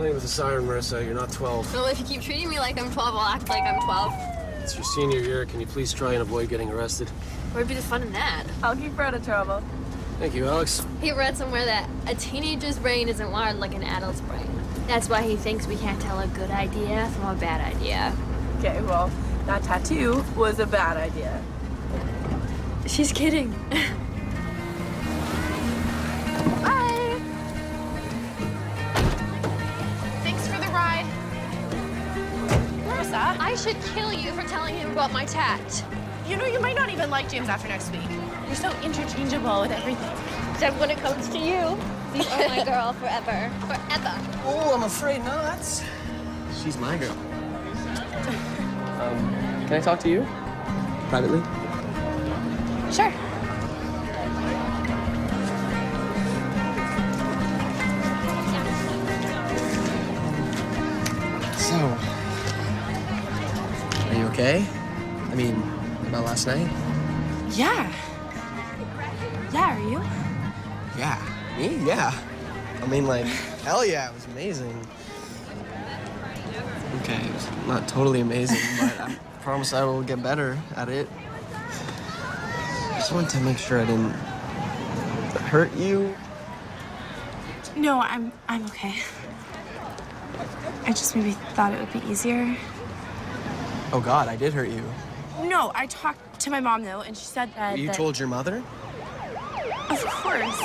playing with the siren, Marissa. You're not 12. Well, if you keep treating me like I'm 12, I'll act like I'm 12. It's your senior year. Can you please try and avoid getting arrested? Where'd be the fun in that? I'll keep her out of trouble. Thank you, Alex. He read somewhere that a teenager's brain isn't wired like an adult's brain. That's why he thinks we can't tell a good idea from a bad idea. Okay, well, that tattoo was a bad idea. She's kidding. Bye. Thanks for the ride. Marissa, I should kill you for telling him about my tat. you know you might not even like James after next week. You're so interchangeable with everything. Except when it comes to you. You are my girl forever. Forever. Oh, I'm afraid not. She's my girl. Can I talk to you? Privately? Sure. So, are you okay? I mean, about last night? Yeah. Yeah, are you? Yeah. Me? Yeah. I mean, like, hell yeah, it was amazing. Okay, it was not totally amazing, but I promise I will get better at it. I just wanted to make sure I didn't hurt you. No, I'm okay. I just maybe thought it would be easier. Oh God, I did hurt you. No, I talked to my mom though, and she said that. You told your mother? Of course.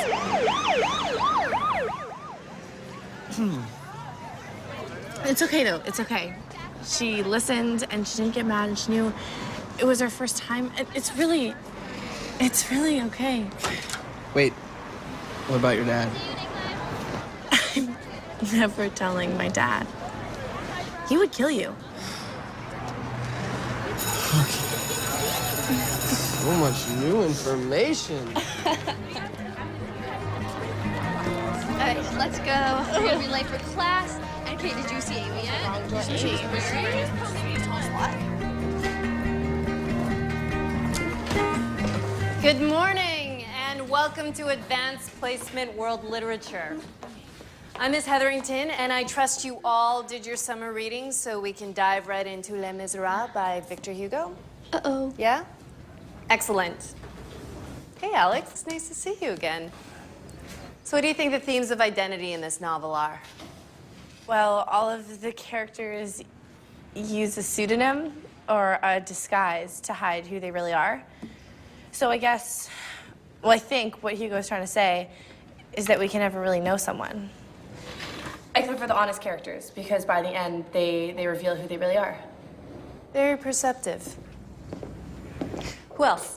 It's okay though. It's okay. She listened and she didn't get mad, and she knew it was her first time. It's really okay. Wait, what about your dad? I'm never telling my dad. He would kill you. So much new information. All right, let's go. We're gonna be late for class. And Kate, did you see Amy yet? Good morning, and welcome to Advanced Placement World Literature. I'm Miss Hetherington, and I trust you all did your summer readings so we can dive right into Les Miserables by Victor Hugo. Uh-oh. Yeah? Excellent. Hey, Alex, it's nice to see you again. So what do you think the themes of identity in this novel are? Well, all of the characters use a pseudonym or a disguise to hide who they really are. So I guess, well, I think what Hugo's trying to say is that we can never really know someone. Except for the honest characters, because by the end, they reveal who they really are. Very perceptive. Who else?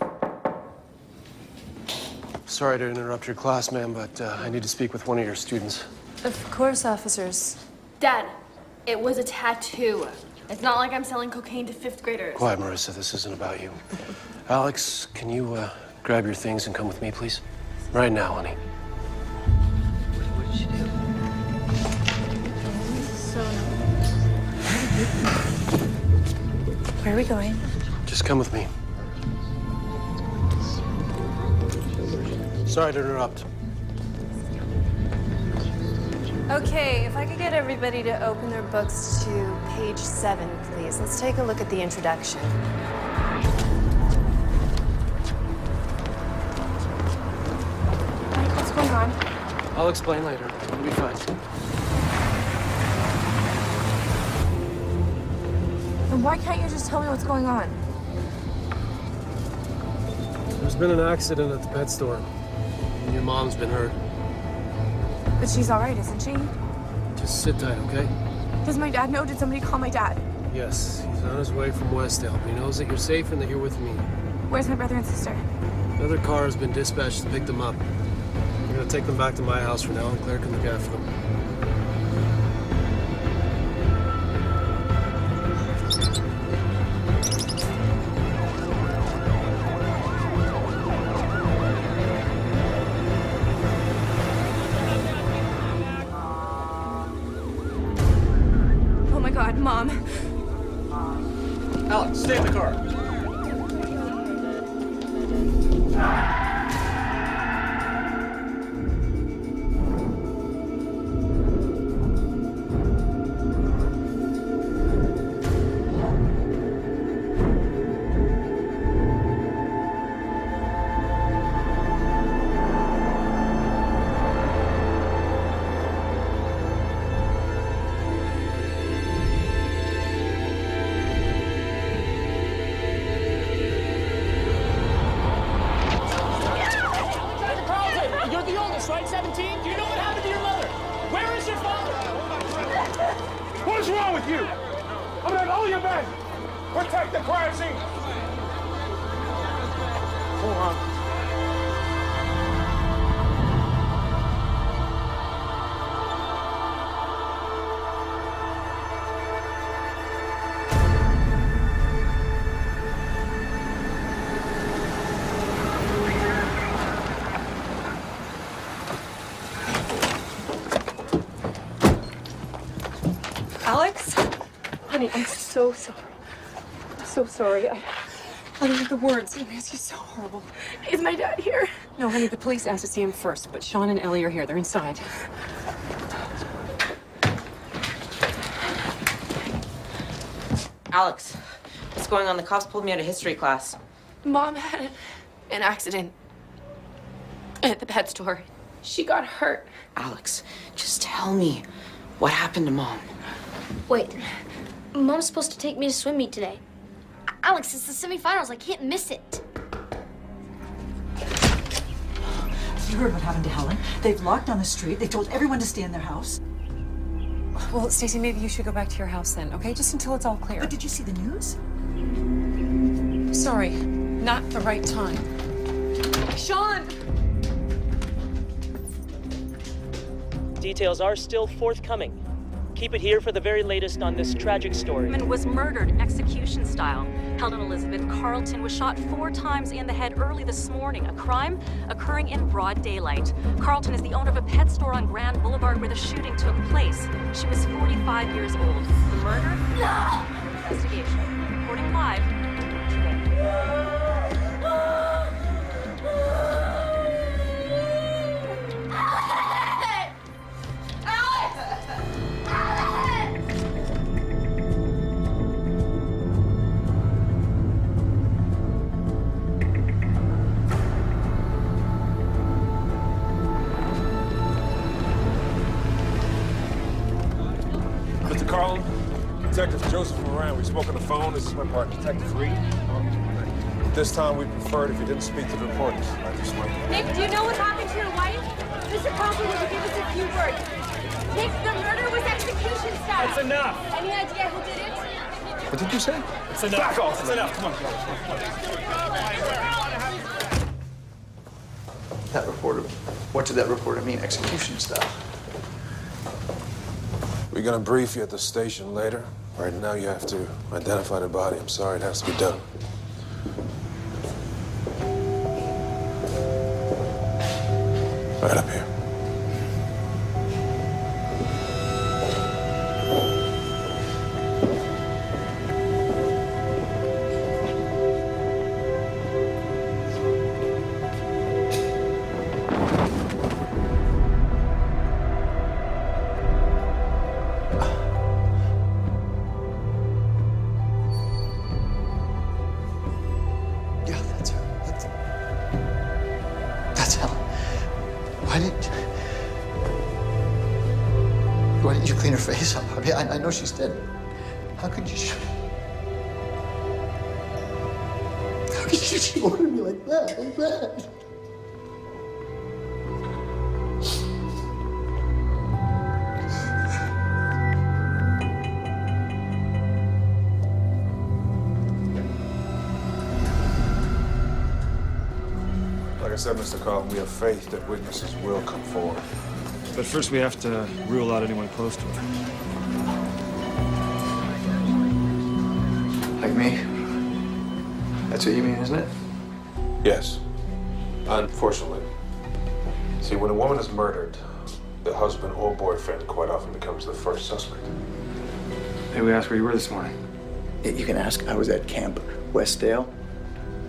Sorry to interrupt your class, ma'am, but I need to speak with one of your students. Of course, officers. Dad, it was a tattoo. It's not like I'm selling cocaine to fifth graders. Quiet, Marissa. This isn't about you. Alex, can you grab your things and come with me, please? Right now, honey. What did she do? Where are we going? Just come with me. Sorry to interrupt. Okay, if I could get everybody to open their books to page 7, please. Let's take a look at the introduction. Mike, what's going on? I'll explain later. It'll be fine. And why can't you just tell me what's going on? There's been an accident at the pet store. And your mom's been hurt. But she's all right, isn't she? Just sit tight, okay? Does my dad know? Did somebody call my dad? Yes, he's on his way from Westdale. He knows that you're safe and that you're with me. Where's my brother and sister? Another car has been dispatched to pick them up. I'm gonna take them back to my house for now, and Claire can look after them. Oh my God, Mom. Alex, stay in the car. men! Protect the crime scene! Hold on. Alex? Honey, I'm so sorry. I'm so sorry. I don't have the words. This is so horrible. Is my dad here? No, honey, the police asked to see him first, but Sean and Ellie are here. They're inside. Alex, what's going on? The cops pulled me out of history class. Mom had an accident at the pet store. She got hurt. Alex, just tell me what happened to Mom. Wait, Mom's supposed to take me to swim meet today. Alex, it's the semifinals. I can't miss it. You heard what happened to Helen. They've locked down the street. They told everyone to stay in their house. Well, Stacey, maybe you should go back to your house then, okay? Just until it's all clear. But did you see the news? Sorry, not the right time. Sean! Details are still forthcoming. Keep it here for the very latest on this tragic story. Was murdered execution style. Helen Elizabeth Carlton was shot 4 times in the head early this morning. A crime occurring in broad daylight. Carlton is the owner of a pet store on Grand Boulevard where the shooting took place. She was 45 years old. The murder? No! Investigation. Reporting live today. Mr. Carlin, Detective Joseph Moran, we spoke on the phone. This is my partner, Detective Reed. This time we preferred if you didn't speak to the reporters. I just went. Nick, do you know what happened to your wife? Mr. Carlson, would you give us a few words? Nick, the murder was execution style. It's enough. Any idea who did it? What did you say? It's enough. Back off. It's enough. Come on. That reporter, what did that reporter mean, execution style? We're gonna brief you at the station later. Right now you have to identify the body. I'm sorry, it has to be done. Right up here. Yeah, that's her. That's Helen. Why didn't you clean her face up? I mean, I know she's dead. How could you? How could she order me like that? Like that? Like I said, Mr. Carlin, we have faith that witnesses will come forward. But first we have to rule out anyone close to her. Like me? That's what you mean, isn't it? Yes. Unfortunately. See, when a woman is murdered, the husband or boyfriend quite often becomes the first suspect. Hey, we asked where you were this morning. You can ask. I was at Camp Westdale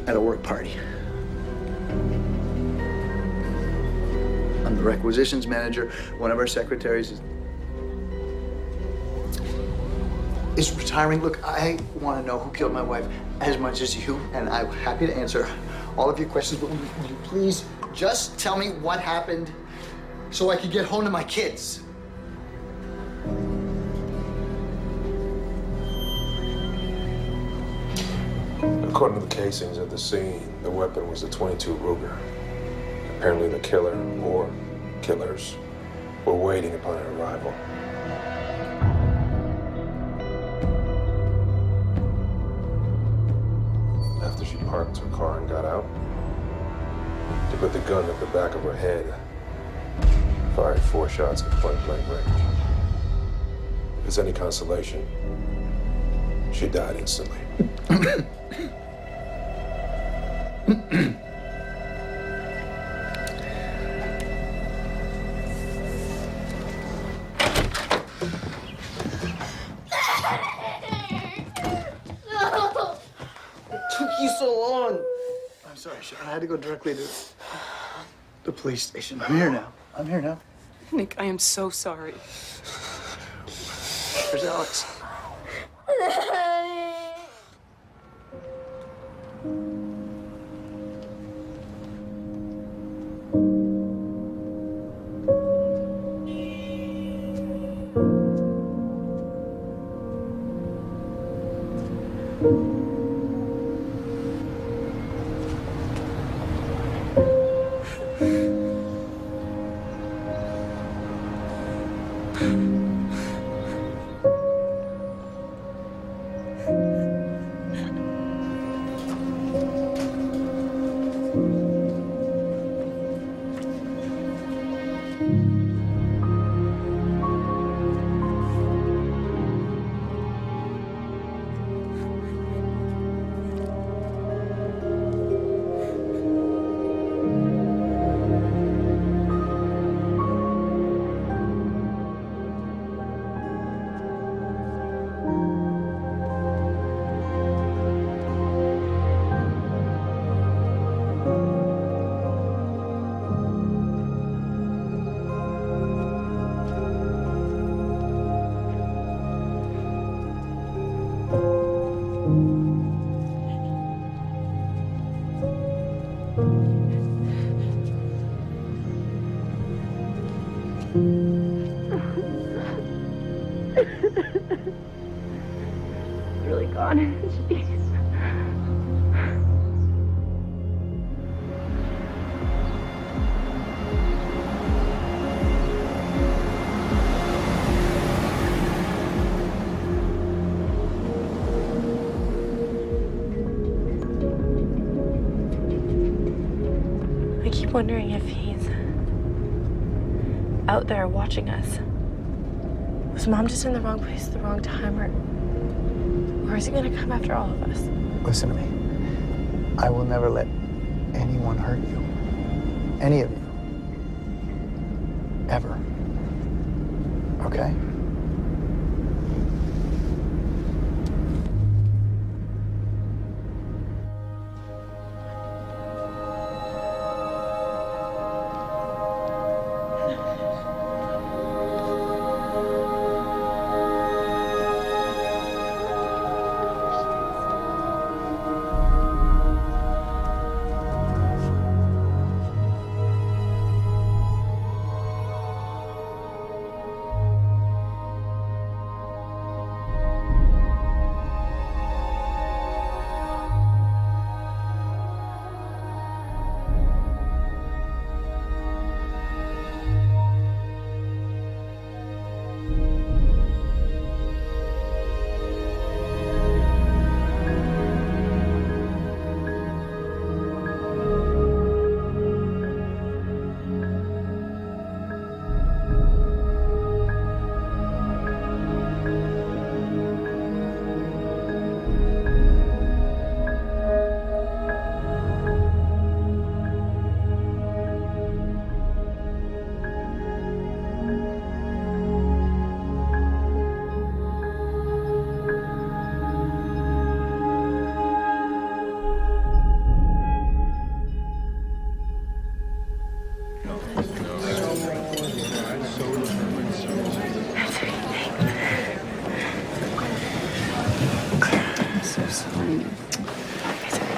at a work party. I'm the requisitions manager. One of our secretaries is retiring. Look, I want to know who killed my wife as much as you, and I'm happy to answer all of your questions, but will you please just tell me what happened so I can get home to my kids? According to the casings at the scene, the weapon was a .22 Ruger. Apparently the killer or killers were waiting upon her arrival. parked her car and got out. He put the gun at the back of her head, fired 4 shots at point-blank range. If it's any consolation, she died instantly. Took you so long. I'm sorry, Sean. I had to go directly to the police station. I'm here now. Nick, I am so sorry. Where's Alex? Really gone. Jeez. I keep wondering if he's out there watching us. Was Mom just in the wrong place at the wrong time, or is he gonna come after all of us? Listen to me. I will never let anyone hurt you. Any of you. Ever. Okay?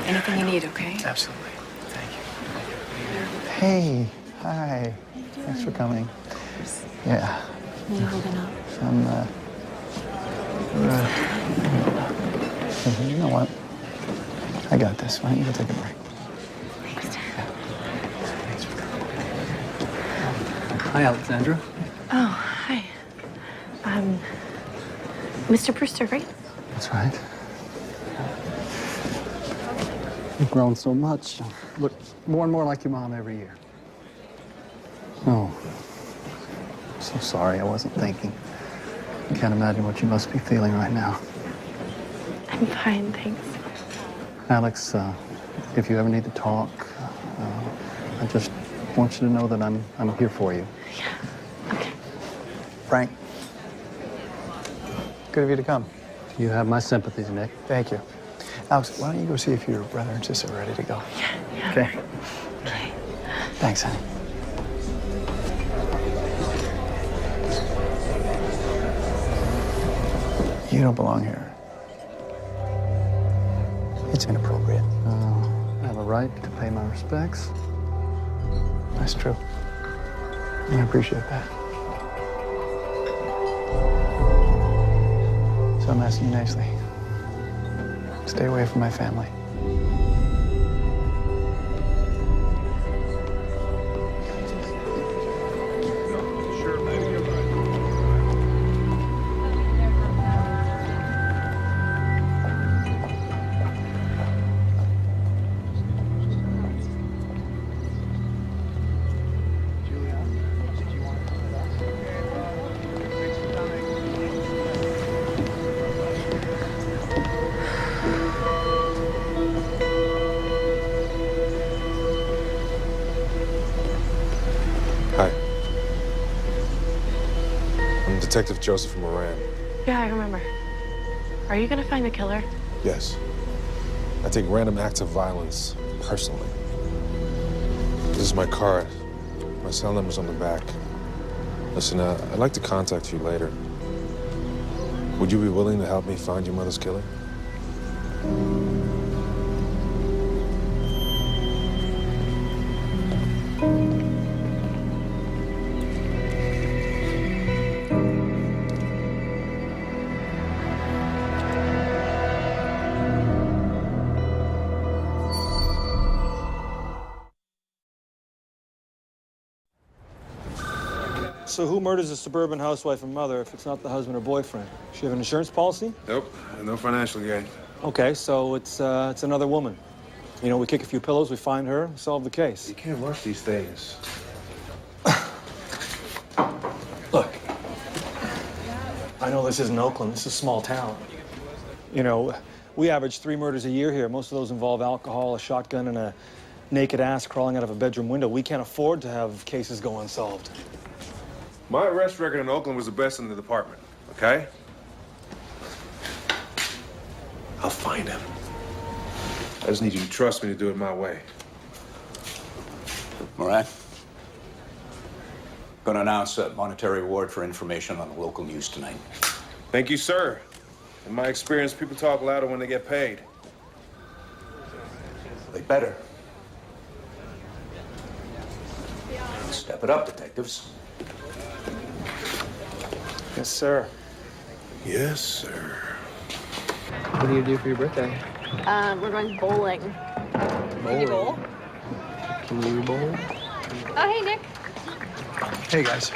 Anything you need, okay? Absolutely. Thank you. Hey, hi. Thanks for coming. Yeah. Are you holding up? You know what? I got this. Why don't you go take a break? Hi, Alexandra. Oh, hi. Mr. Brewster, right? That's right. You've grown so much. Look more and more like your mom every year. Oh, so sorry. I wasn't thinking. I can't imagine what you must be feeling right now. I'm fine, thanks. Alex, if you ever need to talk, I just want you to know that I'm here for you. Yeah, okay. Frank, good of you to come. You have my sympathies, Nick. Thank you. Alex, why don't you go see if your brother and sister are ready to go? Yeah. Okay. Okay. Thanks, honey. You don't belong here. It's inappropriate. I have a right to pay my respects. That's true. And I appreciate that. So I'm asking you nicely. Stay away from my family. Hi. I'm Detective Joseph Moran. Yeah, I remember. Are you gonna find the killer? Yes. I take random acts of violence personally. This is my card. My cell number's on the back. Listen, I'd like to contact you later. Would you be willing to help me find your mother's killer? So who murders a suburban housewife and mother if it's not the husband or boyfriend? She have an insurance policy? Nope, no financial gain. Okay, so it's another woman. You know, we kick a few pillows, we find her, solve the case. You can't rush these things. Look, I know this isn't Oakland, this is a small town. You know, we average 3 murders a year here. Most of those involve alcohol, a shotgun, and a naked ass crawling out of a bedroom window. We can't afford to have cases go unsolved. My arrest record in Oakland was the best in the department, okay? I'll find him. I just need you to trust me to do it my way. Moran, going to announce a monetary reward for information on the local news tonight. Thank you, sir. In my experience, people talk louder when they get paid. They better. Step it up, detectives. Yes, sir. Yes, sir. What do you do for your birthday? We're going bowling. Can you bowl? Can you bowl? Oh, hey, Nick. Hey, guys.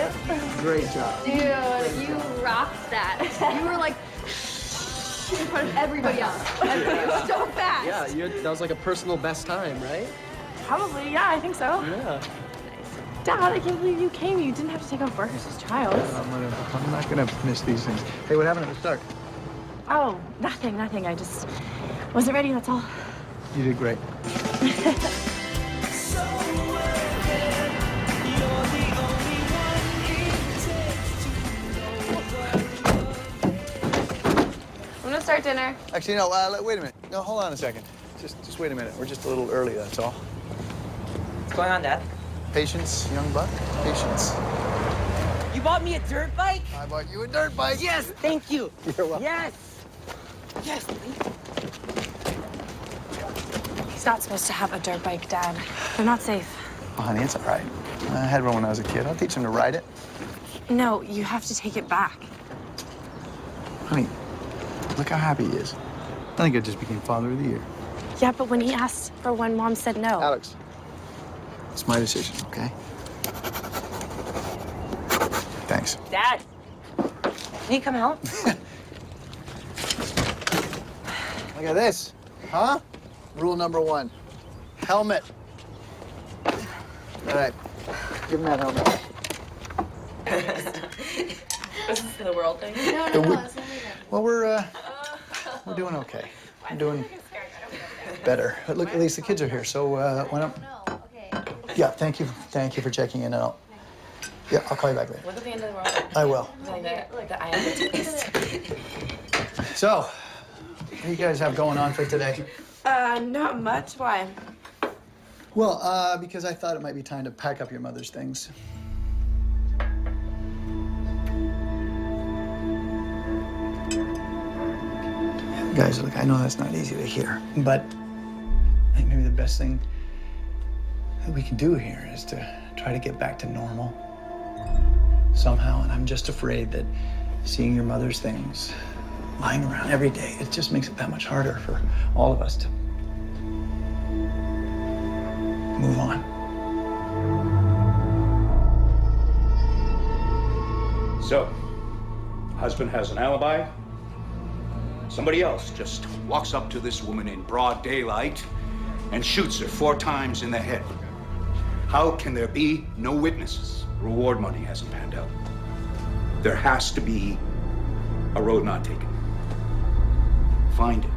it. Great job. Dude, you rocked that. You were like in front of everybody else. Everybody was so fast. Yeah, that was like a personal best time, right? Probably, yeah, I think so. Yeah. Dad, I can't believe you came. You didn't have to take off Burgess' trials. I'm not gonna miss these things. Hey, what happened at the start? Oh, nothing. I just wasn't ready, that's all. You did great. I'm gonna start dinner. Actually, no, wait a minute. No, hold on a second. Just wait a minute. We're just a little early, that's all. What's going on, Dad? Patience, young buck. Patience. You bought me a dirt bike? I bought you a dirt bike. Yes, thank you. You're welcome. Yes. Yes. He's not supposed to have a dirt bike, Dad. They're not safe. Oh, honey, it's all right. I had one when I was a kid. I'll teach him to ride it. No, you have to take it back. Honey, look how happy he is. I think I just became Father of the Year. Yeah, but when he asked for one, Mom said no. Alex, it's my decision, okay? Thanks. Dad, can you come help? Look at this. Huh? Rule number 1. Helmet. All right. Give him that helmet. This is the world thing. No. Well, we're doing okay. We're doing better. But look, at least the kids are here, so why don't... Yeah, thank you for checking in. I'll call you back later. Look at the end of the world. I will. Like the eye of the beast. So, what do you guys have going on for today? Not much. Why? Well, because I thought it might be time to pack up your mother's things. Guys, look, I know that's not easy to hear, but I think maybe the best thing that we can do here is to try to get back to normal somehow. And I'm just afraid that seeing your mother's things lying around every day, it just makes it that much harder for all of us to move on. So, husband has an alibi. Somebody else just walks up to this woman in broad daylight and shoots her 4 times in the head. How can there be no witnesses? Reward money hasn't panned out. There has to be a road not taken. Find it.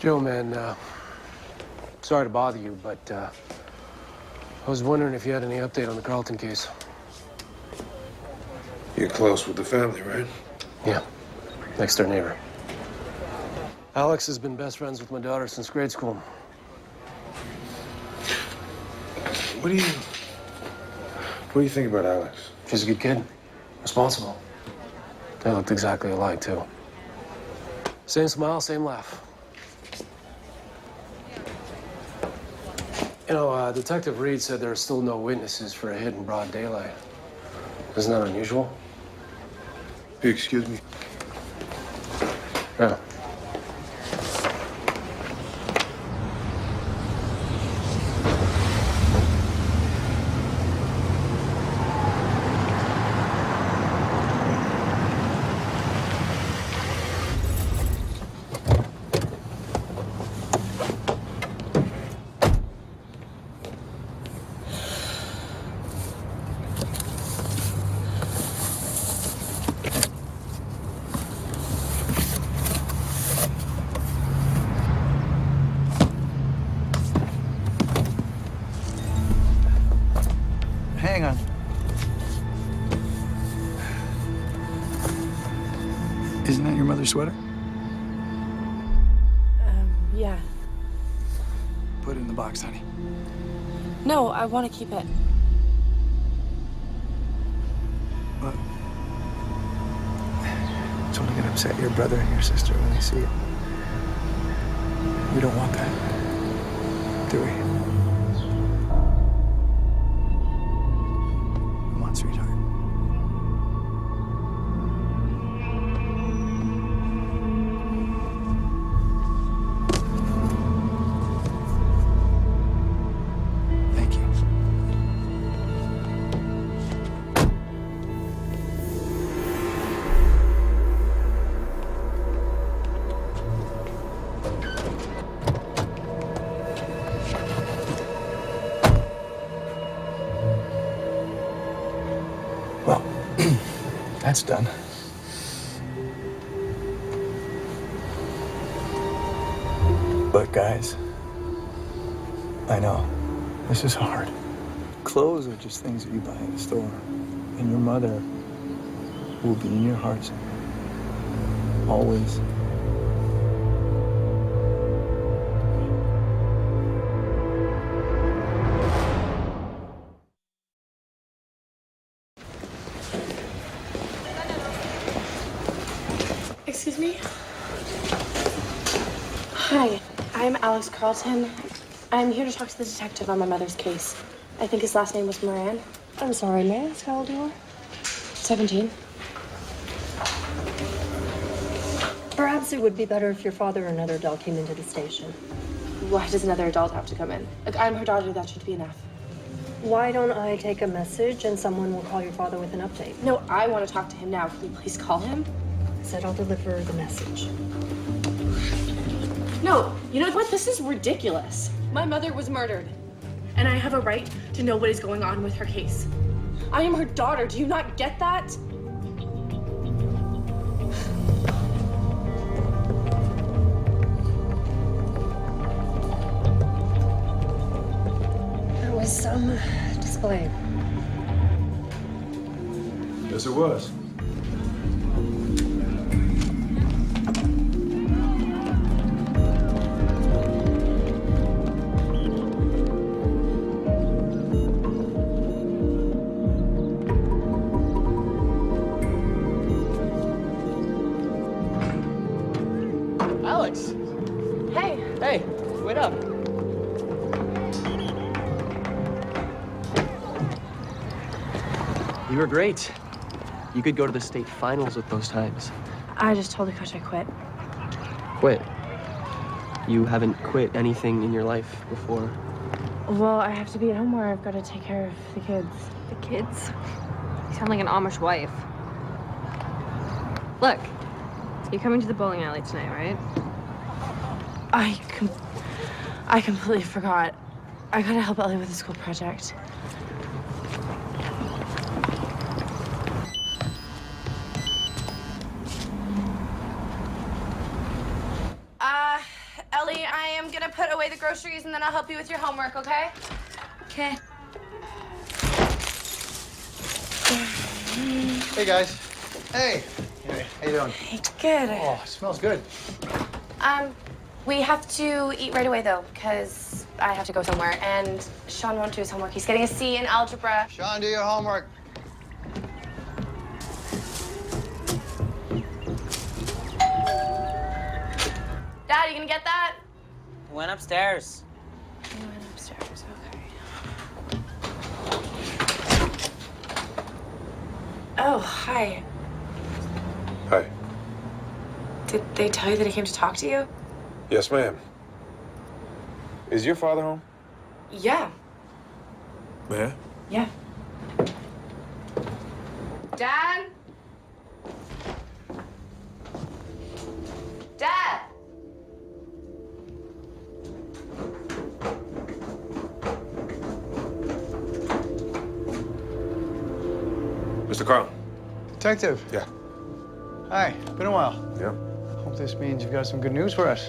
Joe, man, sorry to bother you, but I was wondering if you had any update on the Carlton case. You're close with the family, right? Yeah, next door neighbor. Alex has been best friends with my daughter since grade school. What do you think about Alex? She's a good kid, responsible. They looked exactly alike, too. Same smile, same laugh. You know, Detective Reed said there are still no witnesses for a hit in broad daylight. Isn't that unusual? Excuse me? Yeah. Hang on. Isn't that your mother's sweater? Yeah. Put it in the box, honey. No, I want to keep it. Look. It's only gonna upset your brother and your sister when they see it. We don't want that, do we? Come on, sweetheart. It's done. But guys, I know, this is hard. Clothes are just things that you buy in the store. And your mother will be in your hearts. Always. Excuse me? Hi, I'm Alex Carlton. I'm here to talk to the detective on my mother's case. I think his last name was Moran. I'm sorry, may I ask how old you are? 17. Perhaps it would be better if your father or another adult came into the station. Why does another adult have to come in? Like, I'm her daughter, that should be enough. Why don't I take a message and someone will call your father with an update? No, I want to talk to him now. Can you please call him? I said I'll deliver the message. No, you know what? This is ridiculous. My mother was murdered, and I have a right to know what is going on with her case. I am her daughter. Do you not get that? There was some display. Yes, it was. Alex! Hey. Hey, wait up. You were great. You could go to the state finals with those times. I just told the coach I quit. Quit. You haven't quit anything in your life before. Well, I have to be at home where I've got to take care of the kids. The kids? You sound like an Amish wife. Look, you're coming to the bowling alley tonight, right? I completely forgot. I gotta help Ellie with the school project. Ellie, I am gonna put away the groceries and then I'll help you with your homework, okay? Okay. Hey, guys. Hey. Hey, how you doing? Hey, good. Oh, it smells good. We have to eat right away, though, because I have to go somewhere, and Sean won't do his homework. He's getting a C in algebra. Sean, do your homework. Dad, you gonna get that? Went upstairs. He went upstairs, okay. Oh, hi. Hi. Did they tell you that I came to talk to you? Yes, ma'am. Is your father home? Yeah. Yeah? Yeah. Dad? Dad? Mr. Carl. Detective. Yeah. Hi, been a while. Yeah. Hope this means you've got some good news for us.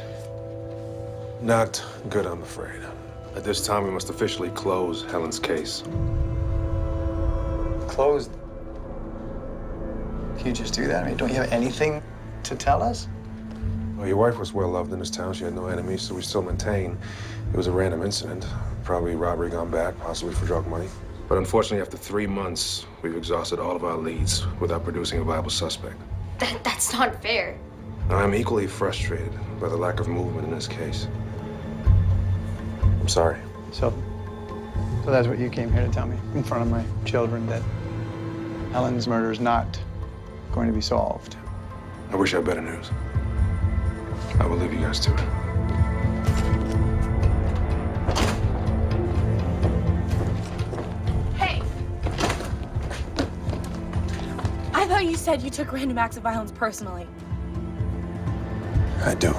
Not good, I'm afraid. At this time, we must officially close Helen's case. Closed. Can you just do that? I mean, don't you have anything to tell us? Well, your wife was well loved in this town. She had no enemies, so we still maintain it was a random incident. Probably robbery gone bad, possibly for drug money. But unfortunately, after 3 months, we've exhausted all of our leads without producing a viable suspect. That's not fair. I'm equally frustrated by the lack of movement in this case. I'm sorry. So that's what you came here to tell me in front of my children, that Helen's murder is not going to be solved. I wish I had better news. I will leave you guys to it. Hey! I thought you said you took random acts of violence personally. I do.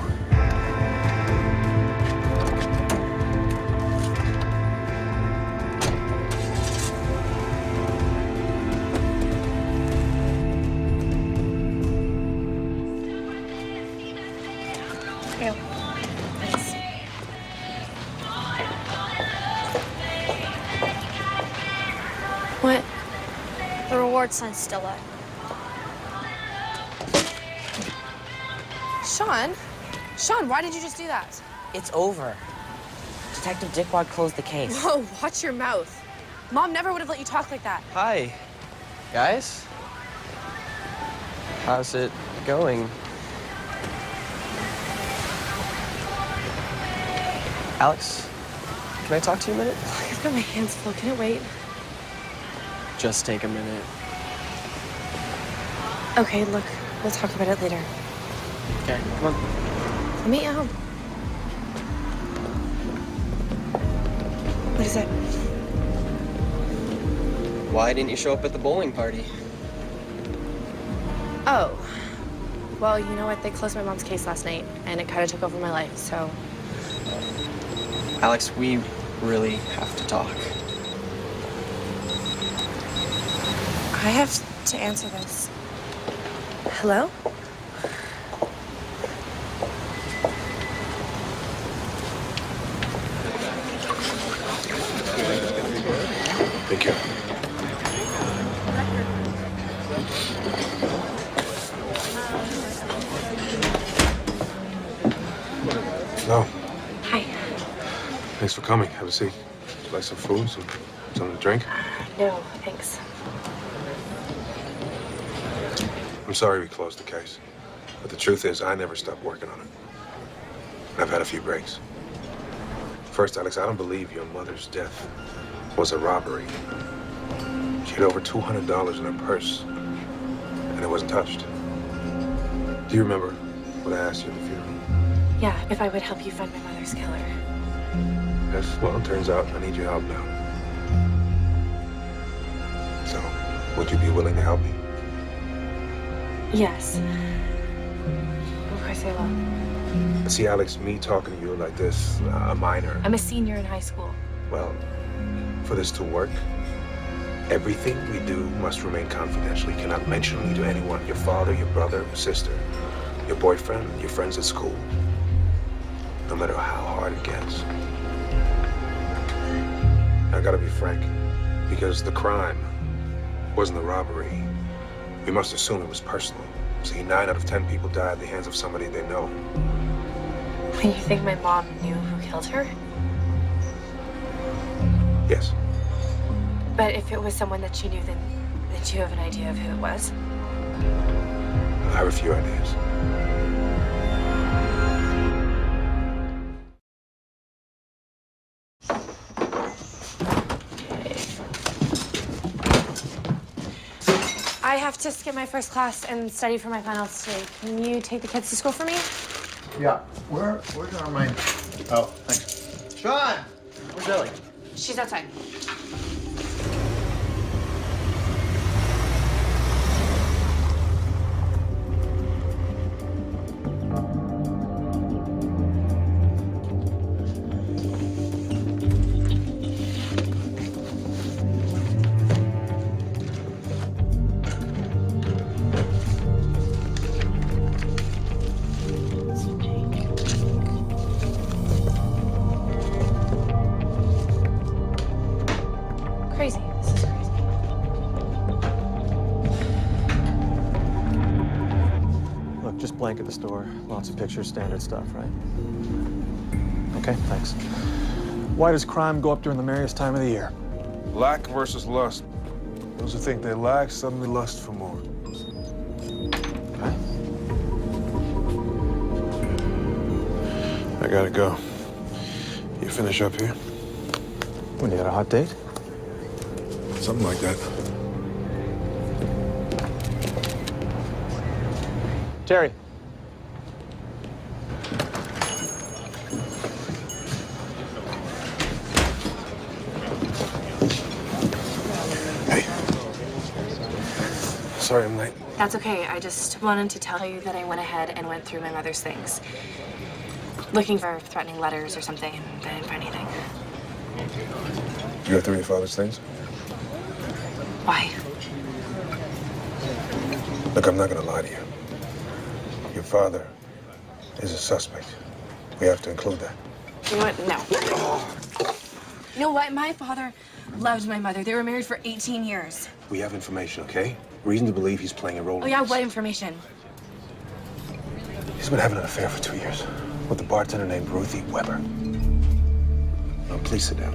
Sports Science Stella. Sean, why did you just do that? It's over. Detective Dickwad closed the case. Whoa, watch your mouth. Mom never would have let you talk like that. Hi, guys. How's it going? Alex, can I talk to you a minute? I've got my hands full. Can it wait? Just take a minute. Okay, look, we'll talk about it later. Okay, come on. I'll meet you home. What is it? Why didn't you show up at the bowling party? Oh. Well, you know what? They closed my mom's case last night, and it kind of took over my life, so... Alex, we really have to talk. I have to answer this. Hello? Thank you. No. Hi. Thanks for coming. Have a seat. Would you like some food, something to drink? No, thanks. I'm sorry we closed the case. But the truth is, I never stopped working on it. And I've had a few breaks. First, Alex, I don't believe your mother's death was a robbery. She had over $200 in her purse, and it wasn't touched. Do you remember what I asked you at the funeral? Yeah, if I would help you find my mother's killer. Yes, well, it turns out I need your help now. So, would you be willing to help me? Yes. Of course I will. See, Alex, me talking to you like this, a minor. I'm a senior in high school. Well, for this to work, everything we do must remain confidential. You cannot mention me to anyone. Your father, your brother, your sister, your boyfriend, your friends at school. No matter how hard it gets. I gotta be frank, because the crime wasn't a robbery. We must assume it was personal. See, 9 out of 10 people die at the hands of somebody they know. You think my mom knew who killed her? Yes. But if it was someone that she knew, then you have an idea of who it was? I have a few ideas. I have to skip my first class and study for my finals today. Can you take the kids to school for me? Yeah. Where's our mind? Oh, thanks. Sean! Where's Ellie? She's outside. Crazy. This is crazy. Look, just blank at the store. Lots of pictures, standard stuff, right? Okay, thanks. Why does crime go up during the merriest time of the year? Lack versus lust. Those who think they lack suddenly lust for more. Okay. I gotta go. You finish up here? When you had a hot date? Something like that. Terry. Hey. Sorry I'm late. That's okay. I just wanted to tell you that I went ahead and went through my mother's things. Looking for threatening letters or something, and I didn't find anything. You go through your father's things? Why? Look, I'm not gonna lie to you. Your father is a suspect. We have to include that. You know what? No. You know what? My father loved my mother. They were married for 18 years. We have information, okay? Reason to believe he's playing a role Oh, in yeah, this. what information? He's been having an affair for 2 years with a bartender named Ruthie Weber. Now, please sit down.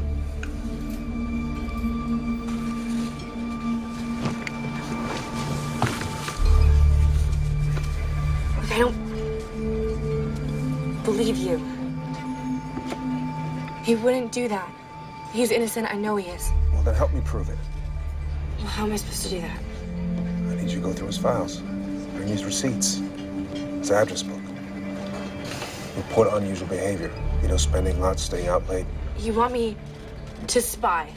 Look, I don't believe you. He wouldn't do that. He's innocent. I know he is. Well, then help me prove it. Well, how am I supposed to do that? I need you to go through his files. Bring his receipts. His address book. Report unusual behavior. You know, spending lots, staying out late. You want me to spy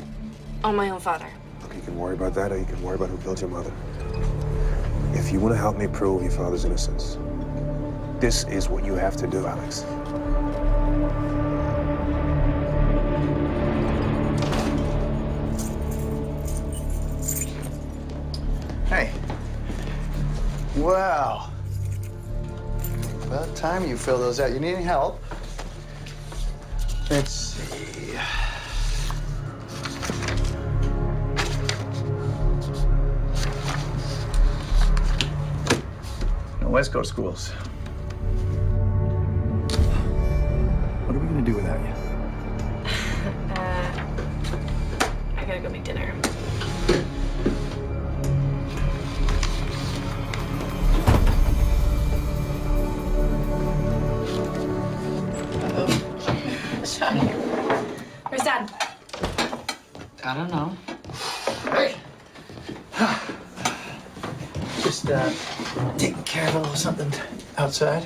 on my own father? Look, you can worry about that, or you can worry about who killed your mother. If you want to help me prove your father's innocence, this is what you have to do, Alex. Hey. Wow. About time you fill those out. You need any help? Let's see. No West Coast schools. What are we gonna do without you? I gotta go make dinner. Sean, where's Dad? I don't know. Hey! Just, taking care of a little something outside.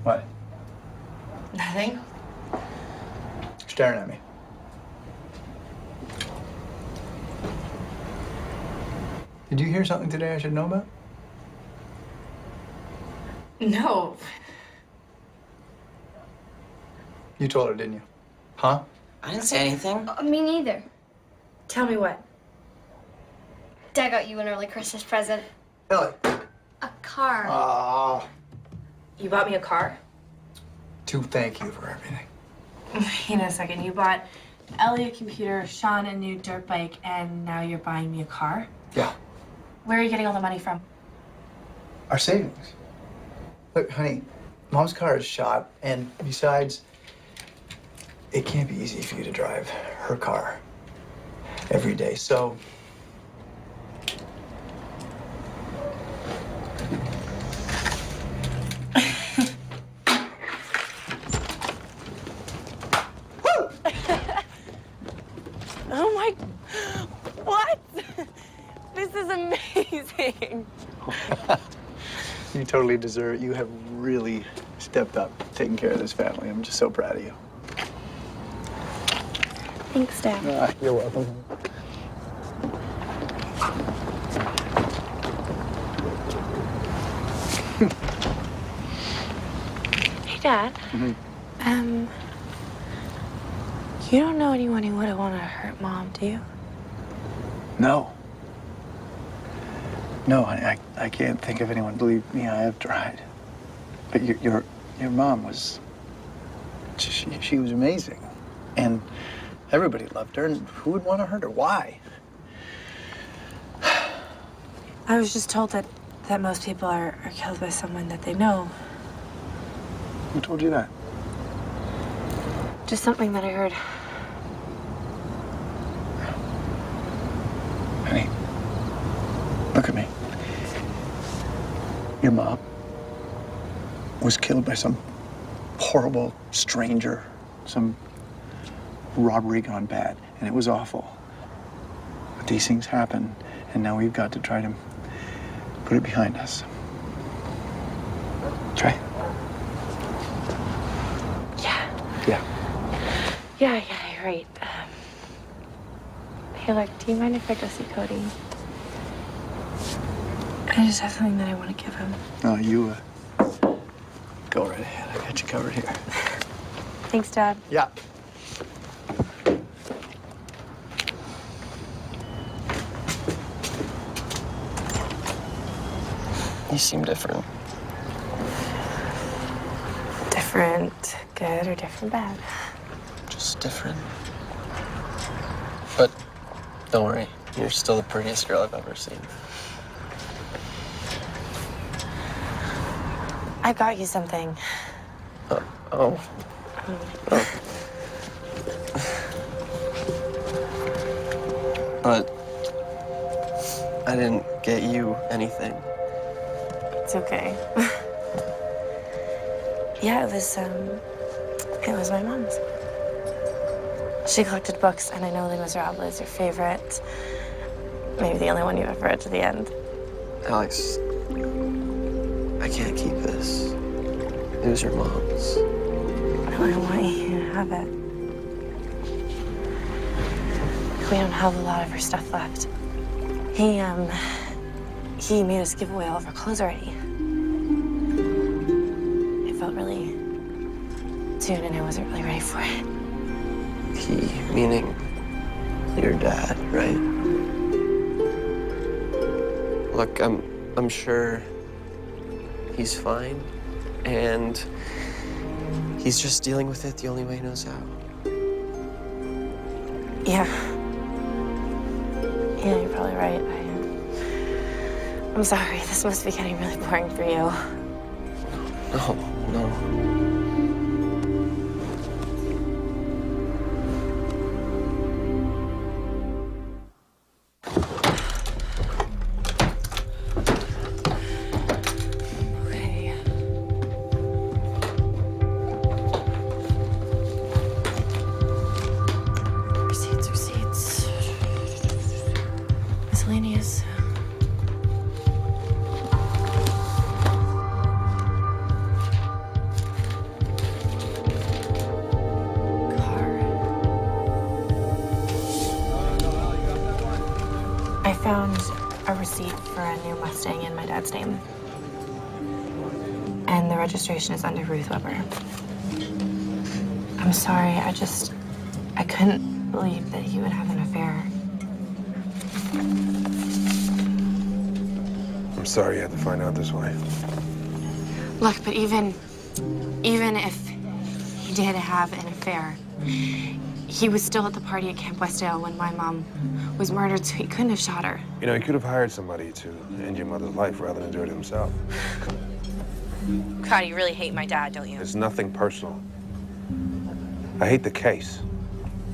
What? Nothing. You're staring at me. Did you hear something today I should know about? No. You told her, didn't you? Huh? I didn't say anything. Me neither. Tell me what? Dad got you an early Christmas present. Ellie. A car. Ah. You bought me a car? To thank you for everything. Wait a second. You bought Ellie a computer, Sean a new dirt bike, and now you're buying me a car? Yeah. Where are you getting all the money from? Our savings. Look, honey, Mom's car is shot, and besides, it can't be easy for you to drive her car every day, so... Oh my... What? This is amazing. You totally deserve it. You have really stepped up taking care of this family. I'm just so proud of you. Thanks, Dad. You're welcome. Hey, Dad. You don't know anyone who would have wanted to hurt Mom, do you? No. No, honey, I can't think of anyone. Believe me, I have tried. But your mom was... She was amazing. And everybody loved her, and who would want to hurt her? Why? I was just told that most people are killed by someone that they know. Who told you that? Just something that I heard. Honey, look at me. Your mom was killed by some horrible stranger, some robbery gone bad, and it was awful. But these things happen, and now we've got to try to put it behind us. Try. Yeah, you're right. Hey, look, do you mind if I go see Cody? I just have something that I want to give him. No, you go right ahead. I got you covered here. Thanks, Dad. Yeah. You seem different. Different. Different good or different bad? Just different. But don't worry, you're still the prettiest girl I've ever seen. I got you something. Oh. But I didn't get you anything. It's okay. Yeah, it was my mom's. She collected books, and I know Les Miserables is your favorite. Maybe the only one you've ever read to the end. Alex, I can't keep this. It was your mom's. No, I want you to have it. We don't have a lot of her stuff left. He made us give away all of our clothes already. It felt really soon, and I wasn't really ready for it. He, meaning your dad, right? Look, I'm sure he's fine, and he's just dealing with it the only way he knows how. Yeah. Yeah, you're probably right. I'm sorry. This must be getting really boring for you. No. Okay. Receipts. Miscellaneous. I found a receipt for a new Mustang in my dad's name. And the registration is under Ruth Weber. I'm sorry, I couldn't believe that he would have an affair. I'm sorry you had to find out this way. Look, but even if he did have an affair, he was still at the party at Camp Westdale when my mom was murdered, so he couldn't have shot her. You know, he could have hired somebody to end your mother's life rather than do it himself. God, you really hate my dad, don't you? It's nothing personal. I hate the case.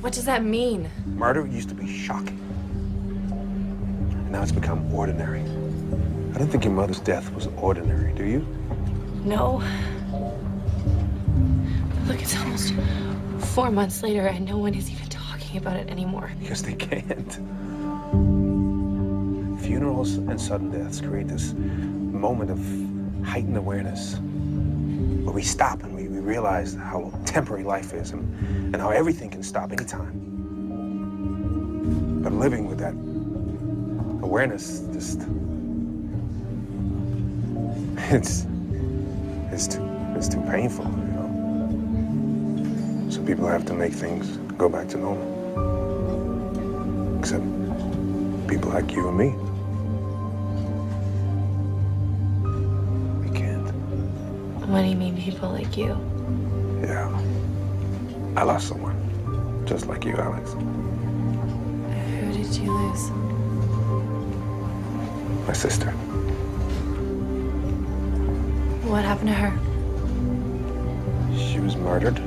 What does that mean? Murder used to be shocking. And now it's become ordinary. I don't think your mother's death was ordinary, do you? No. Look, it's almost 4 months later and no one is even talking about it anymore. Because they can't. Funerals and sudden deaths create this moment of heightened awareness where we stop and we realize how temporary life is and how everything can stop anytime. But living with that awareness just it's too painful, you know. So people have to make things go back to normal. Except people like you and me. We can't. What do you mean, people like you? Yeah. I lost someone. Just like you, Alex. Who did you lose? My sister. What happened to her? She was murdered.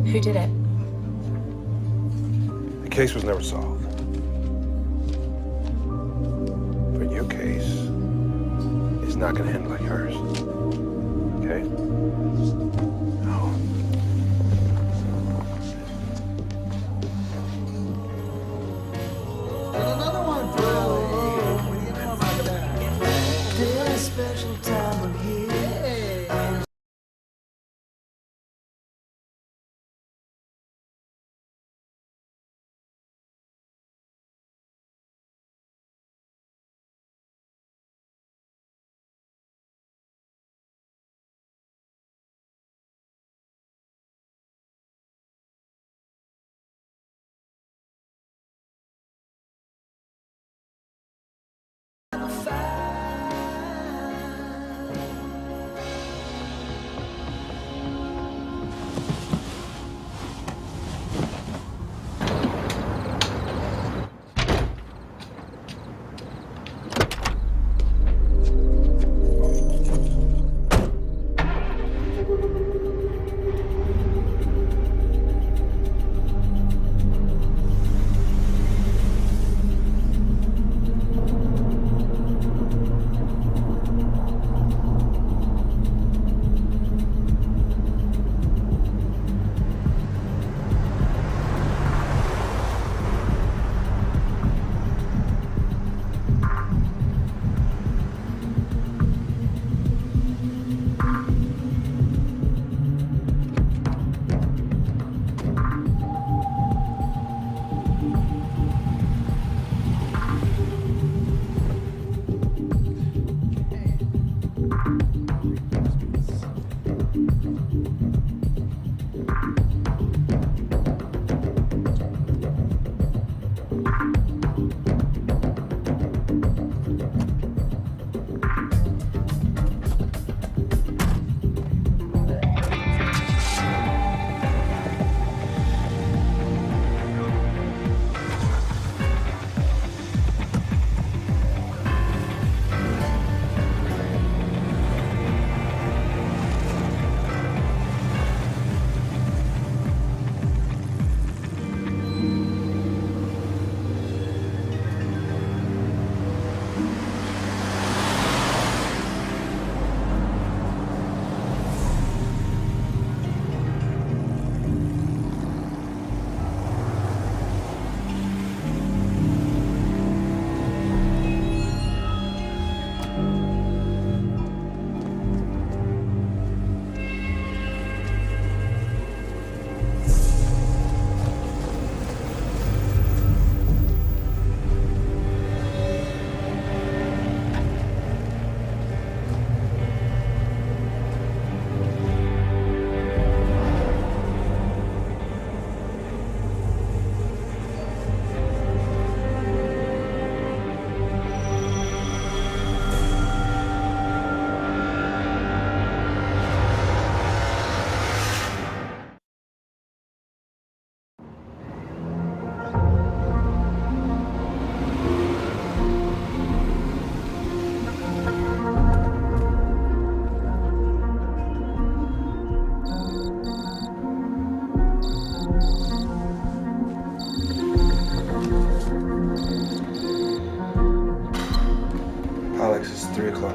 Who did it? The case was never solved. But your case is not gonna end like hers. Okay? No. Another one for this special time of year.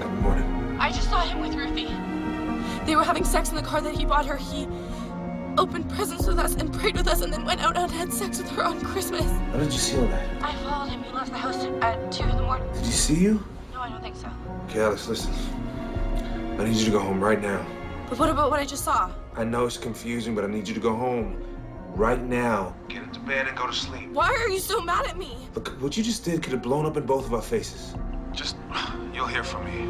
Good morning. I just saw him with Ruthie. They were having sex in the car that he bought her. He opened presents with us and prayed with us and then went out and had sex with her on Christmas. How did you seal that? I followed him. He left the house at 2 in the morning. Did he see you? No, I don't think so. Okay, Alex, listen. I need you to go home right now. But what about what I just saw? I know it's confusing, but I need you to go home right now. Get into bed and go to sleep. Why are you so mad at me? Look, what you just did could have blown up in both of our faces. Just, you'll hear from me.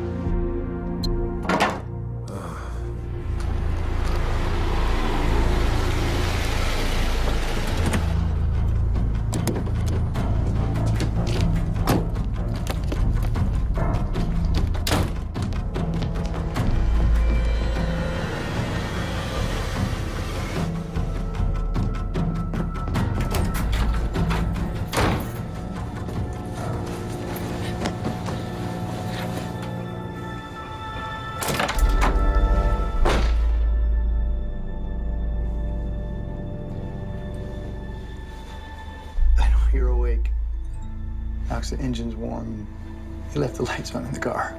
You're awake. Alex, the engine's warm. You left the lights on in the car.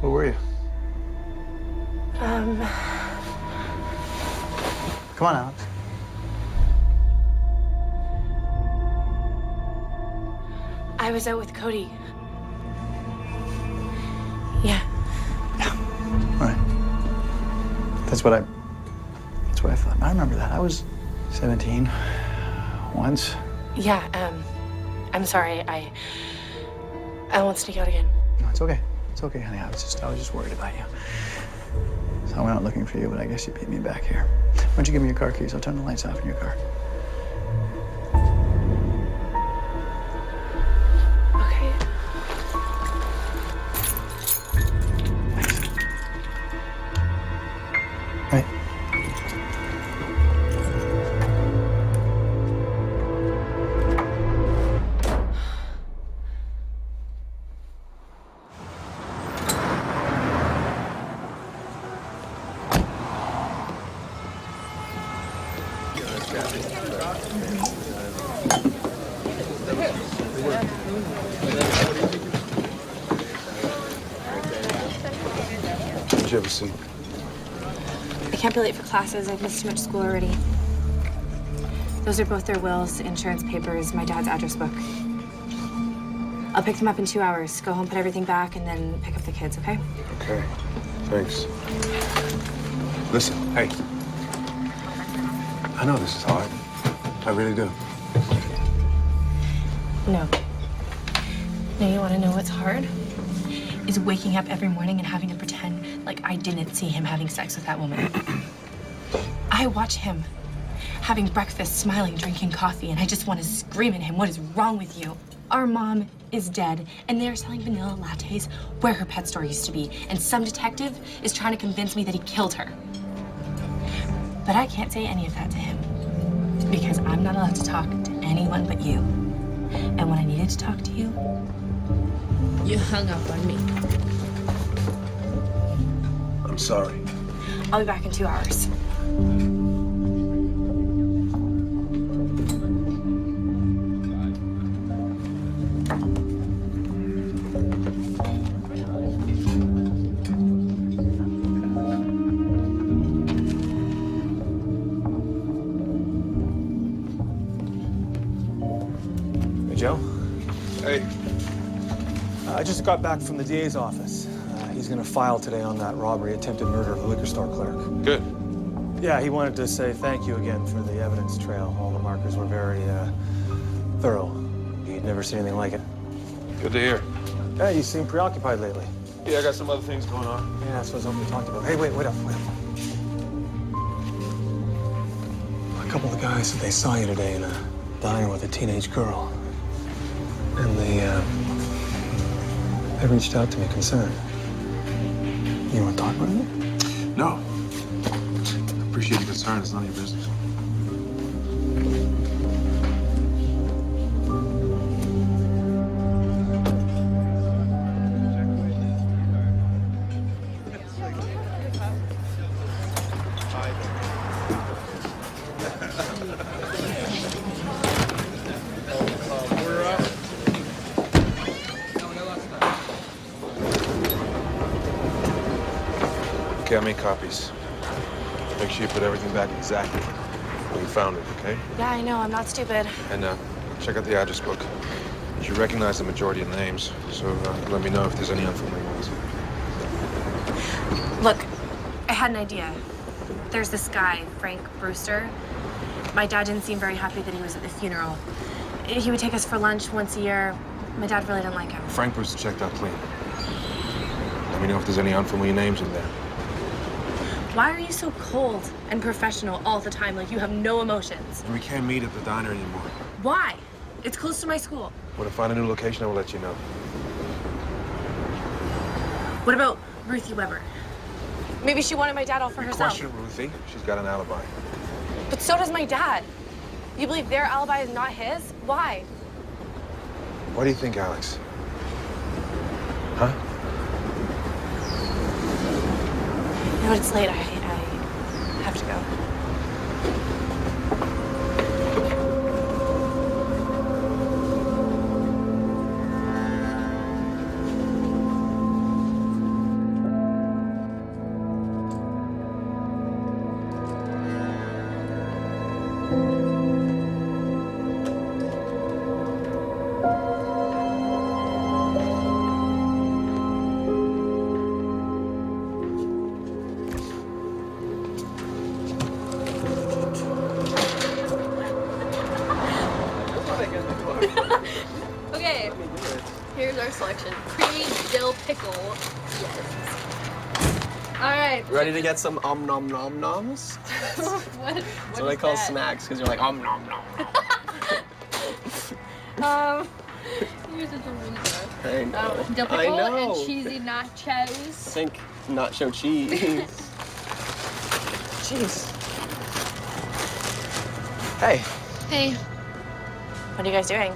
Where were you? Come on, Alex. I was out with Cody. Yeah. All right. That's what I thought. I remember that. I was 17 once. Yeah, I'm sorry. I won't sneak out again. No, it's okay. It's okay, honey. I was just worried about you. So I went out looking for you, but I guess you beat me back here. Why don't you give me your car keys? I'll turn the lights off in your car. Okay. Right. Did you ever see? I can't be late for classes. I've missed too much school already. Those are both their wills, insurance papers, my dad's address book. I'll pick them up in 2 hours. Go home, put everything back, and then pick up the kids, okay? Okay, thanks. Listen, hey. I know this is hard. I really do. No. No, you want to know what's hard? Is waking up every morning and having to pretend like I didn't see him having sex with that woman. I watch him having breakfast, smiling, drinking coffee, and I just want to scream at him, what is wrong with you? Our mom is dead, and they're selling vanilla lattes where her pet store used to be, and some detective is trying to convince me that he killed her. But I can't say any of that to him, because I'm not allowed to talk to anyone but you. And when I needed to talk to you, you hung up on me. I'm sorry. I'll be back in 2 hours. Hey, Joe? Hey. I just got back from the DA's office. He's gonna file today on that robbery, attempted murder of the liquor store clerk. Good. Yeah, he wanted to say thank you again for the evidence trail. All the markers were very thorough. He'd never seen anything like it. Good to hear. Yeah, you seem preoccupied lately. Yeah, I got some other things going on. Yeah, that's what I was hoping we talked about. Hey, wait up. A couple of guys said they saw you today in a diner with a teenage girl. And they reached out to me concerned. You want to talk about it? No. I appreciate your concern. It's none of your business. Okay, I made copies. Make sure you put everything back exactly where you found it, okay? Yeah, I know. I'm not stupid. And check out the address book. You should recognize the majority of names, so let me know if there's any unfamiliar ones. Look, I had an idea. There's this guy, Frank Brewster. My dad didn't seem very happy that he was at the funeral. He would take us for lunch once a year. My dad really didn't like him. Frank was checked out clean. Let me know if there's any unfamiliar names in there. Why are you so cold and professional all the time, like you have no emotions? We can't meet at the diner anymore. Why? It's close to my school. When I find a new location, I will let you know. What about Ruthie Weber? Maybe she wanted my dad all for herself. Question Ruthie. She's got an alibi. But so does my dad. You believe their alibi is not his? Why? What do you think, Alex? Huh? You know, it's late. I have to go. Okay, here's our selection. Creamy dill pickle. Yes. All right. Ready to get some nom nom noms? That's what I call snacks, because you're like nom nom. You're such a loser. I know. Dill I pickle know. and cheesy nachos. Think nacho cheese. Jeez. Hey. Hey, What are you guys doing?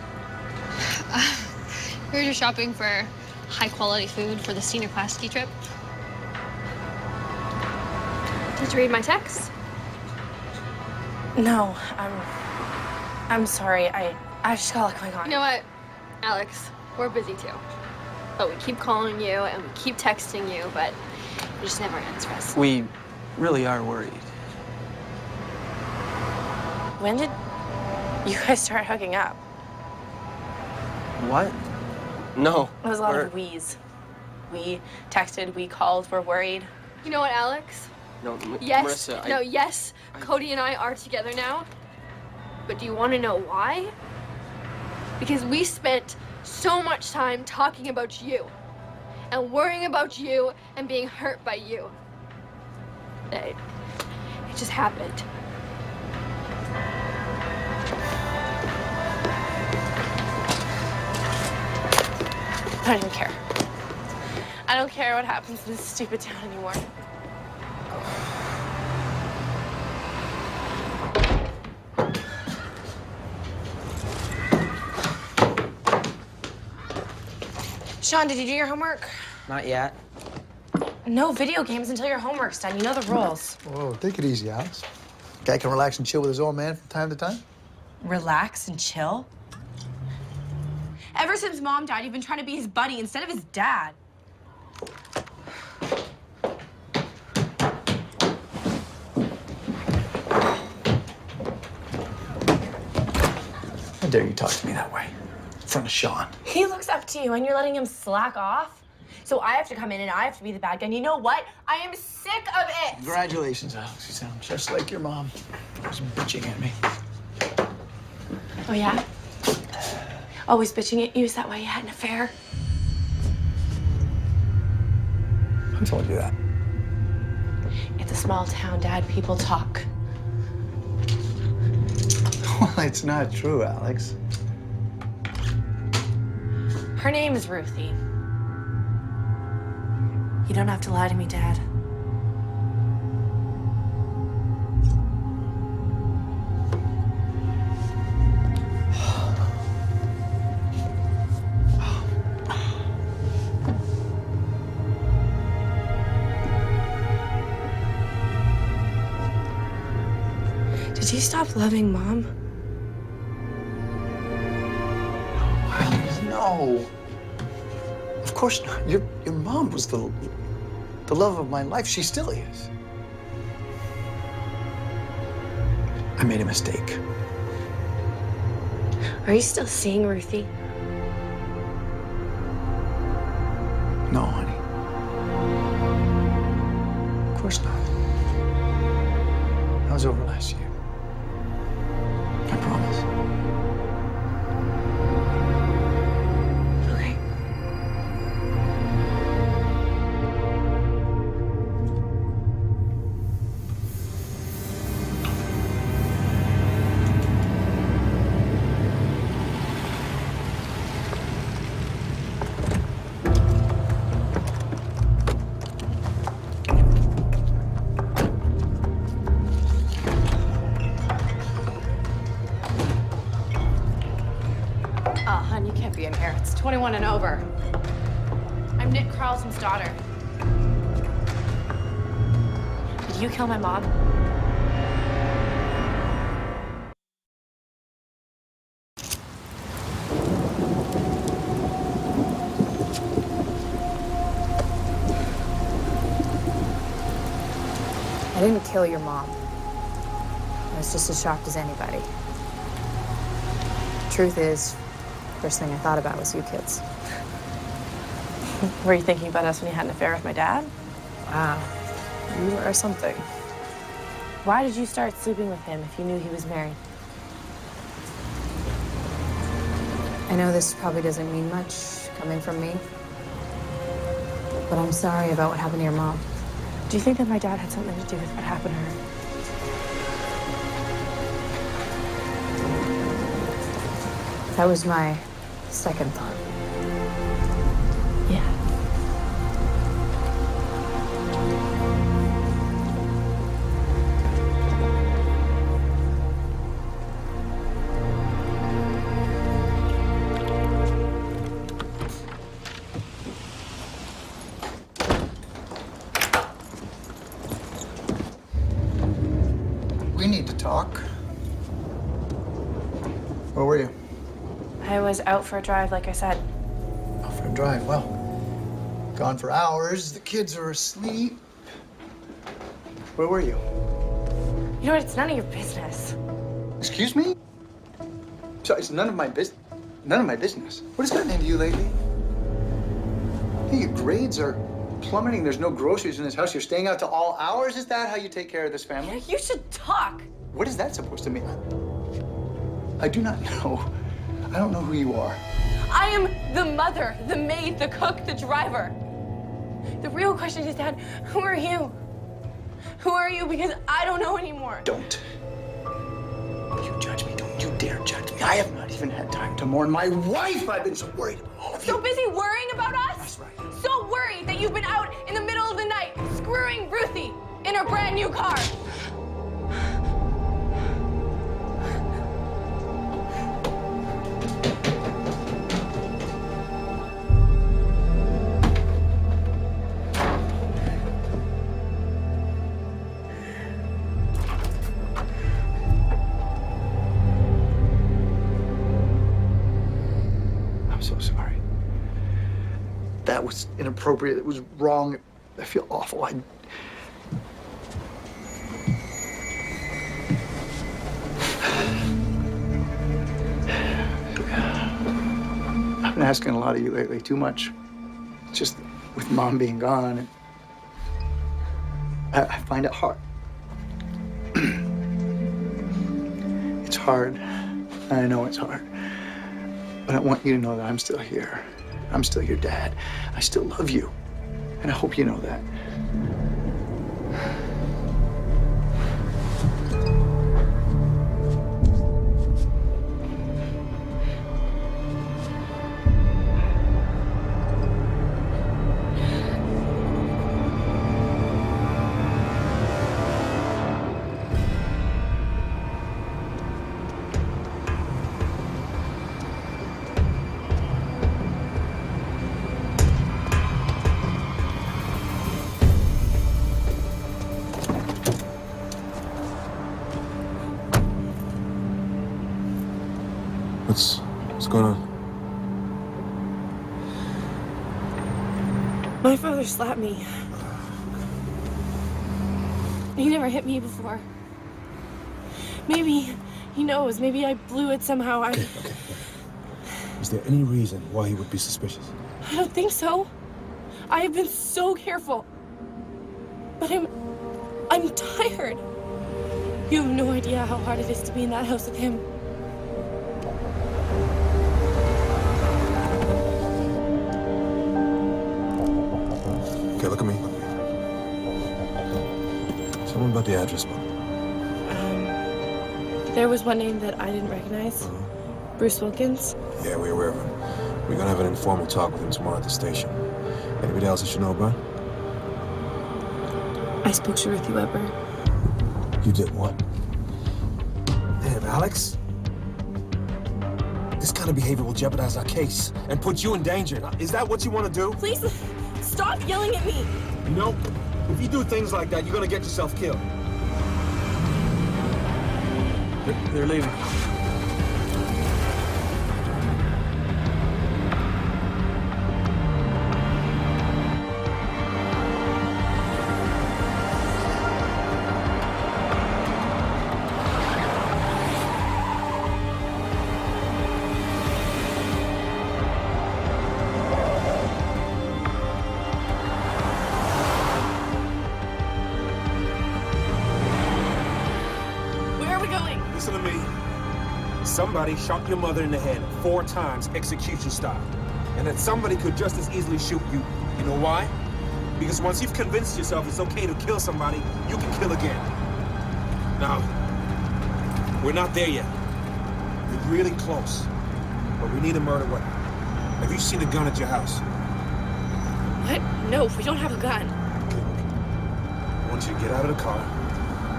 we're just shopping for high quality food for the senior class ski trip. Did you read my text? No, I'm sorry. I just got a lot going on. You know what, Alex? We're busy too. But we keep calling you and we keep texting you, but you just never answer us. We really are worried. When did you guys start hooking up? What? No. It was a lot of we's. We texted, we called, we're worried. You know what, Alex? No, Yes. Marissa, No, yes. Cody and I are together now. But do you want to know why? Because we spent so much time talking about you and worrying about you and being hurt by you. It just happened. I don't even care. I don't care what happens in this stupid town anymore. Sean, did you do your homework? Not yet. No video games until your homework's done. You know the rules. Whoa, take it easy, Alex. Guy can relax and chill with his old man from time to time. Relax and chill? Ever since Mom died, you've been trying to be his buddy instead of his dad. How dare you talk to me that way? In front of Sean. He looks up to you and you're letting him slack off. So I have to come in and I have to be the bad guy. And you know what? I am sick of it. Congratulations, Alex. You sound just like your mom. She's bitching at me. Oh, yeah? Always bitching at you? Is that why you had an affair? Who told you that? It's a small town, Dad. People talk. Well, it's not true, Alex. Her name is Ruthie. You don't have to lie to me, Dad. Did you stop loving Mom? No. Of course not. Your mom was the the love of my life. She still is. I made a mistake. Are you still seeing Ruthie? No, honey. Of course not. That was over last year. I promise. Okay. Oh, hon, you can't be in here. It's 21 and over. I'm Nick Carlton's daughter. Did you kill my mom? I didn't kill your mom. I was just as shocked as anybody. Truth is, first thing I thought about was you kids. Were you thinking about us when you had an affair with my dad? Wow, you are something. Why did you start sleeping with him if you knew he was married? I know this probably doesn't mean much coming from me, but I'm sorry about what happened to your mom. Do you think that my dad had something to do with what happened to her? That was my second thought. Yeah. We need to talk. Where were you? I was out for a drive, like I said. Out for a drive. Well, gone for hours. The kids are asleep. Where were you? You know what? It's none of your business. Excuse me? So it's none of my business. None of my business. What has gotten into you lately? Hey, your grades are plummeting. There's no groceries in this house. You're staying out to all hours. Is that how you take care of this family? You should talk. What is that supposed to mean? I do not know. I don't know who you are. I am the mother, the maid, the cook, the driver. The real question is, Dad, who are you? Who are you? Because I don't know anymore. Don't you judge me. Don't you dare judge me. I have not even had time to mourn my wife. I've been so worried about all of you. So busy worrying about us? That's right. So worried that you've been out in the middle of the night screwing Ruthie in her brand new car. I'm so sorry. That was inappropriate. It was wrong. I feel awful. I've been asking a lot of you lately, too much. It's just with Mom being gone, I find it hard. It's hard. I know it's hard. But I want you to know that I'm still here. I'm still your dad. I still love you. And I hope you know that. What's going on? My father slapped me. He never hit me before. Maybe he knows. Maybe I blew it somehow. Is there any reason why he would be suspicious? I don't think so. I have been so careful. But I'm tired. You have no idea how hard it is to be in that house with him. Okay, look at me. Tell me about the address book. There was one name that I didn't recognize. Bruce Wilkins. Yeah, we're aware of him. We're gonna have an informal talk with him tomorrow at the station. Anybody else I should know about? I spoke to Ruthie Weber. You did what? Damn, Alex. This kind of behavior will jeopardize our case and put you in danger. Now, is that what you want to do? Please, stop yelling at me. No. If you do things like that, you're gonna get yourself killed. They're leaving. Listen to me. Somebody shot your mother in the head 4 times, execution style. And that somebody could just as easily shoot you. You know why? Because once you've convinced yourself it's okay to kill somebody, you can kill again. Now, we're not there yet. We're really close. But we need a murder weapon. Have you seen a gun at your house? What? No, we don't have a gun. I want you to get out of the car,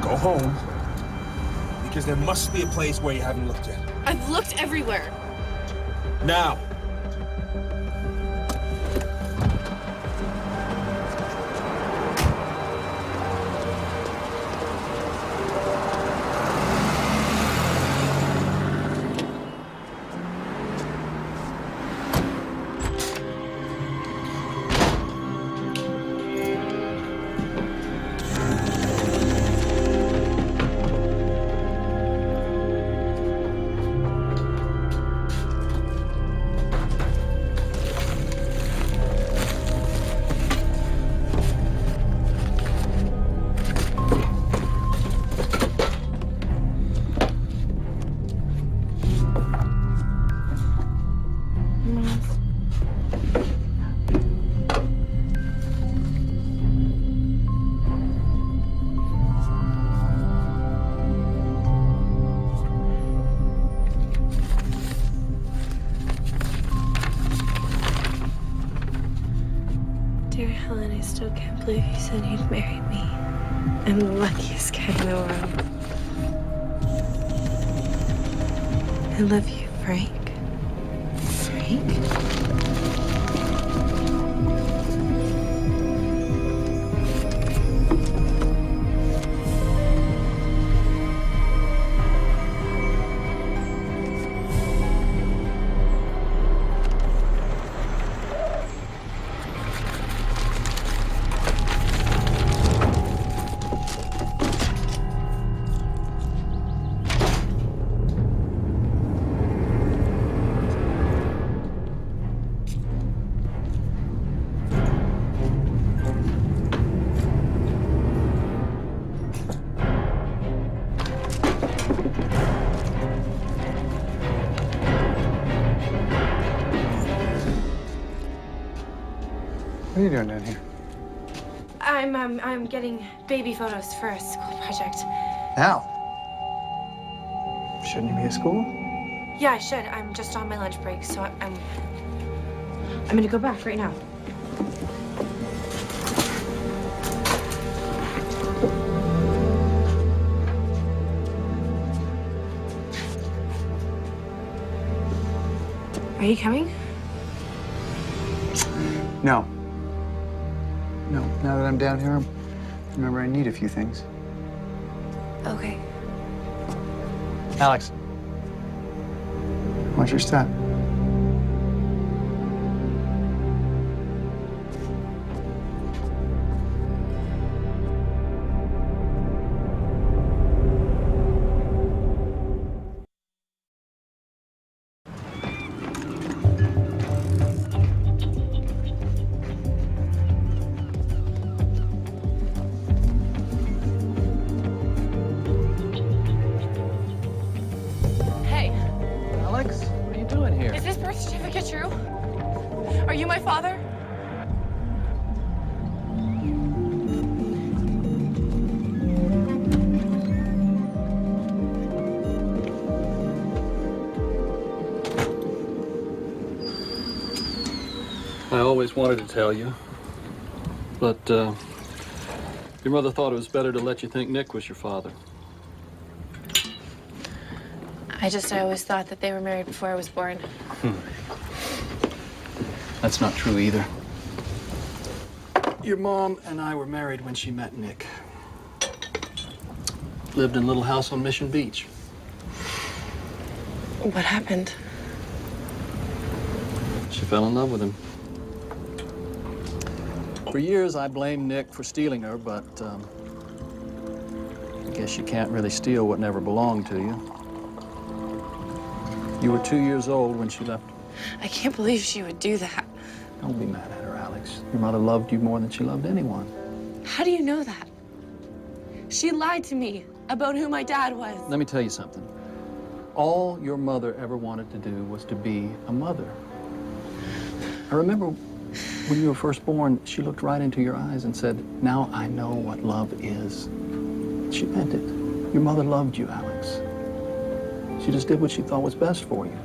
go home, because there must be a place where you haven't looked yet. I've looked everywhere. Now. Dear Helen, I still can't believe you said you'd marry me. I'm the luckiest guy in the world. I love you, Frank. Frank? What are you doing down here? I'm getting baby photos for a school project. Now? Shouldn't you be at school? Yeah, I should. I'm just on my lunch break, so I'm gonna go back right now. Are you coming? No. No, now that I'm down here, remember I need a few things. Okay. Alex. Watch your step. father? I always wanted to tell you, but your mother thought it was better to let you think Nick was your father. I always thought that they were married before I was born. That's not true either. Your mom and I were married when she met Nick. Lived in a little house on Mission Beach. What happened? She fell in love with him. For years, I blamed Nick for stealing her, but I guess you can't really steal what never belonged to you. You were 2 years old when she left. I can't believe she would do that. Don't be mad at her, Alex. Your mother loved you more than she loved anyone. How do you know that? She lied to me about who my dad was. Let me tell you something. All your mother ever wanted to do was to be a mother. I remember when you were first born, she looked right into your eyes and said, "Now I know what love is." She meant it. Your mother loved you, Alex. She just did what she thought was best for you.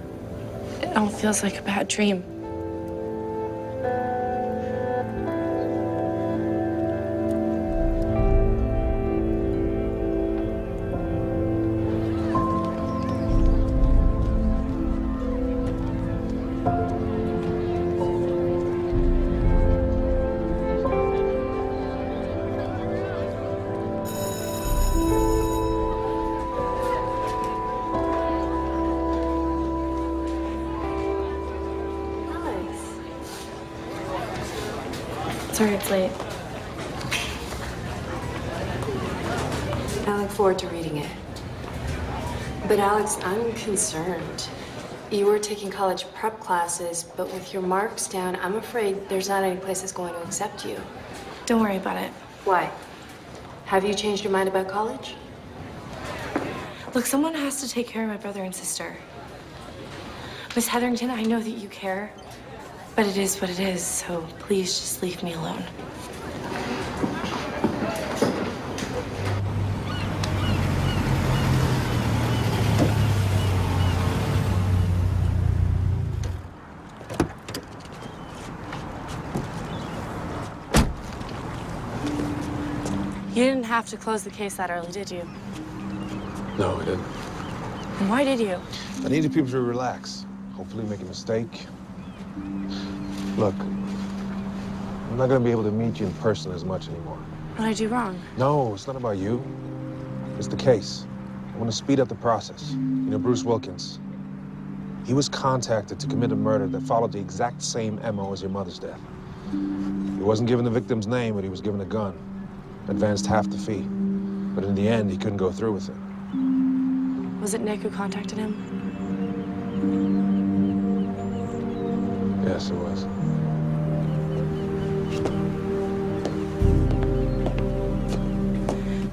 It all feels like a bad dream. Sorry it's late. I look forward to reading it. But Alex, I'm concerned. You were taking college prep classes, but with your marks down, I'm afraid there's not any place that's going to accept you. Don't worry about it. Why? Have you changed your mind about college? Look, someone has to take care of my brother and sister. Miss Hetherington, I know that you care, but it is what it is, so please just leave me alone. You didn't have to close the case that early, did you? No, I didn't. And why did you? I needed people to relax. Hopefully make a mistake. Look, I'm not gonna be able to meet you in person as much anymore. What did I do wrong? No, it's not about you. It's the case. I want to speed up the process. You know, Bruce Wilkins. He was contacted to commit a murder that followed the exact same MO as your mother's death. He wasn't given the victim's name, but he was given a gun. Advanced half the fee. But in the end, he couldn't go through with it. Was it Nick who contacted him? Yes, it was.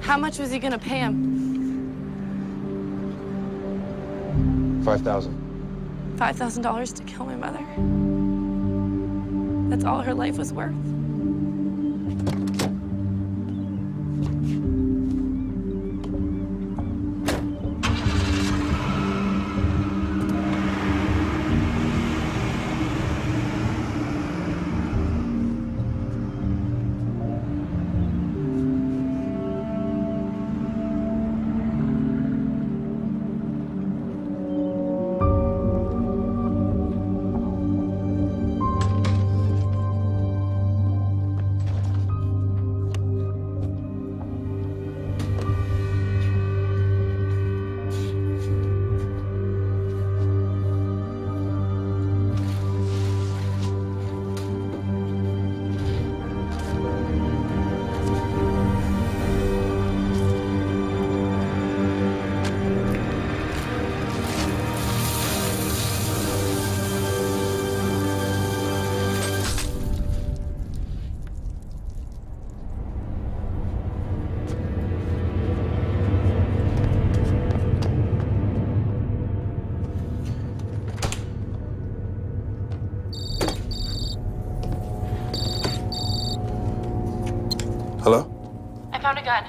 How much was he gonna pay him? 5,000. $5,000 to kill my mother? That's all her life was worth? Hello? I found a gun.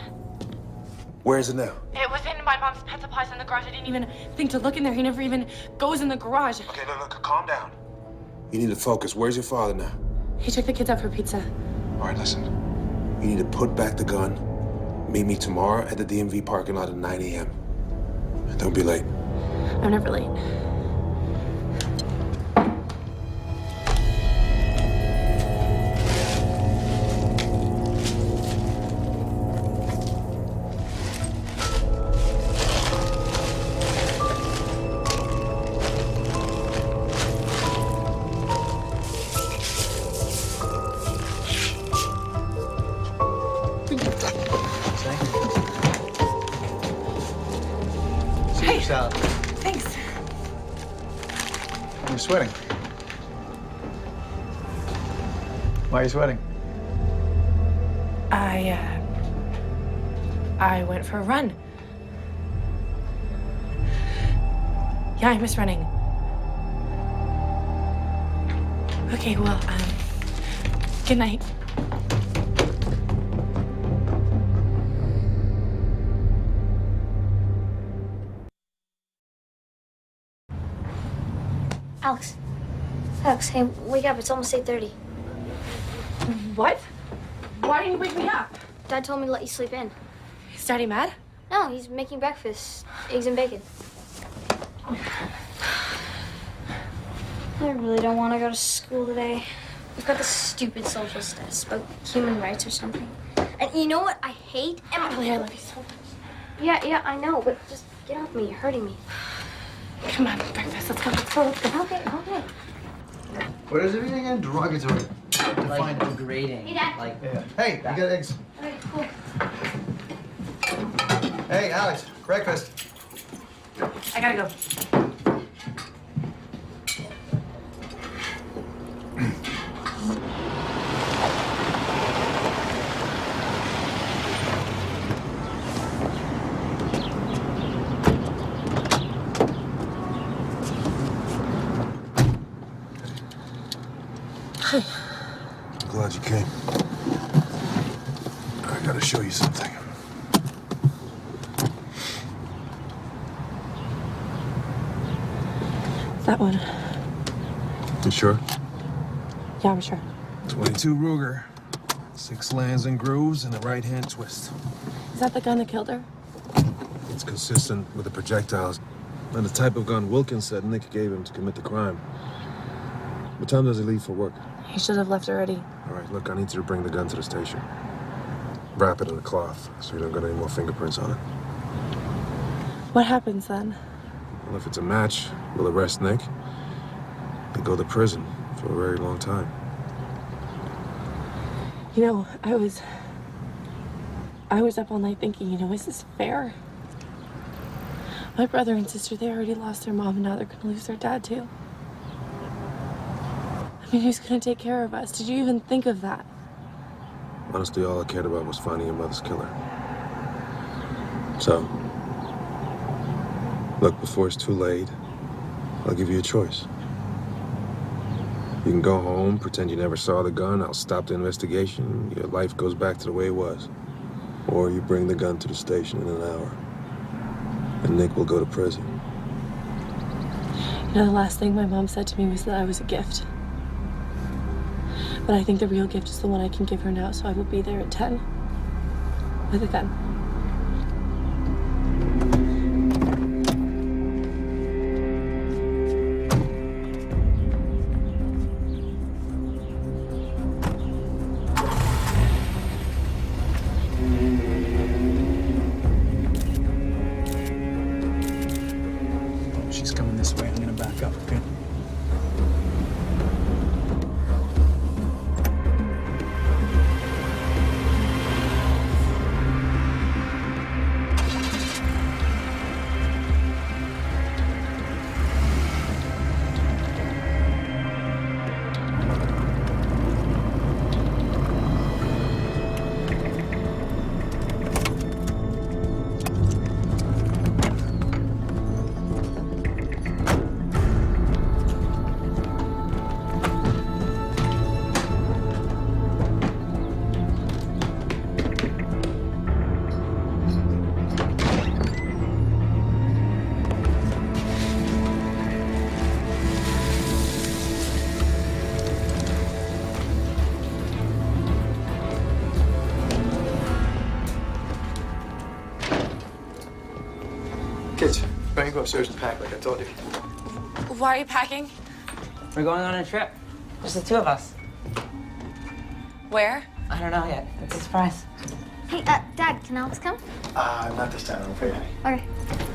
Where is it now? It was in my mom's pet supplies in the garage. I didn't even think to look in there. He never even goes in the garage. Okay, look, calm down. You need to focus. Where's your father now? He took the kids out for pizza. All right, listen. You need to put back the gun. Meet me tomorrow at the DMV parking lot at 9 a.m. Don't be late. I'm never late. Salad. Thanks. You're sweating. Why are you sweating? I went for a run. Yeah, I miss running. Okay, well, good night. Alex, hey, wake up. It's almost 8:30. What? Why didn't you wake me up? Dad told me to let you sleep in. Is Daddy mad? No, he's making breakfast. Eggs and bacon. I really don't want to go to school today. We've got this stupid social status about human rights or something. And you know what I hate? Emily, I love you so much. Yeah, I know, but just get off me. You're hurting me. Come on, breakfast. Let's go. Okay. What is it again? Derogatory. Like degrading. Hey, Dad. Like, Yeah. Hey, you got eggs. Okay, cool. Hey, Alex, breakfast. I gotta go. Glad you came. I gotta show you something. That one. You sure? Yeah, I'm sure. 22 Ruger. 6 lands and grooves and a right-hand twist. Is that the gun that killed her? It's consistent with the projectiles and the type of gun Wilkins said Nick gave him to commit the crime. What time does he leave for work? He should have left already. All right, look, I need you to bring the gun to the station. Wrap it in a cloth so you don't get any more fingerprints on it. What happens then? Well, if it's a match, we'll arrest Nick. He'll go to prison for a very long time. You know, I was up all night thinking, is this fair? My brother and sister, they already lost their mom and now they're gonna lose their dad too. I mean, who's gonna take care of us? Did you even think of that? Honestly, all I cared about was finding your mother's killer. So, look, before it's too late, I'll give you a choice. You can go home, pretend you never saw the gun, I'll stop the investigation, your life goes back to the way it was. Or you bring the gun to the station in an hour, and Nick will go to prison. The last thing my mom said to me was that I was a gift. But I think the real gift is the one I can give her now, so I will be there at 10 with a gun. She's coming this way. I'm gonna back up, okay? Why don't you go upstairs and pack like I told you? Why are you packing? We're going on a trip. Just the two of us. Where? I don't know yet. It's a surprise. Hey, Dad, can Alex come? Not this time, I'm afraid. Okay.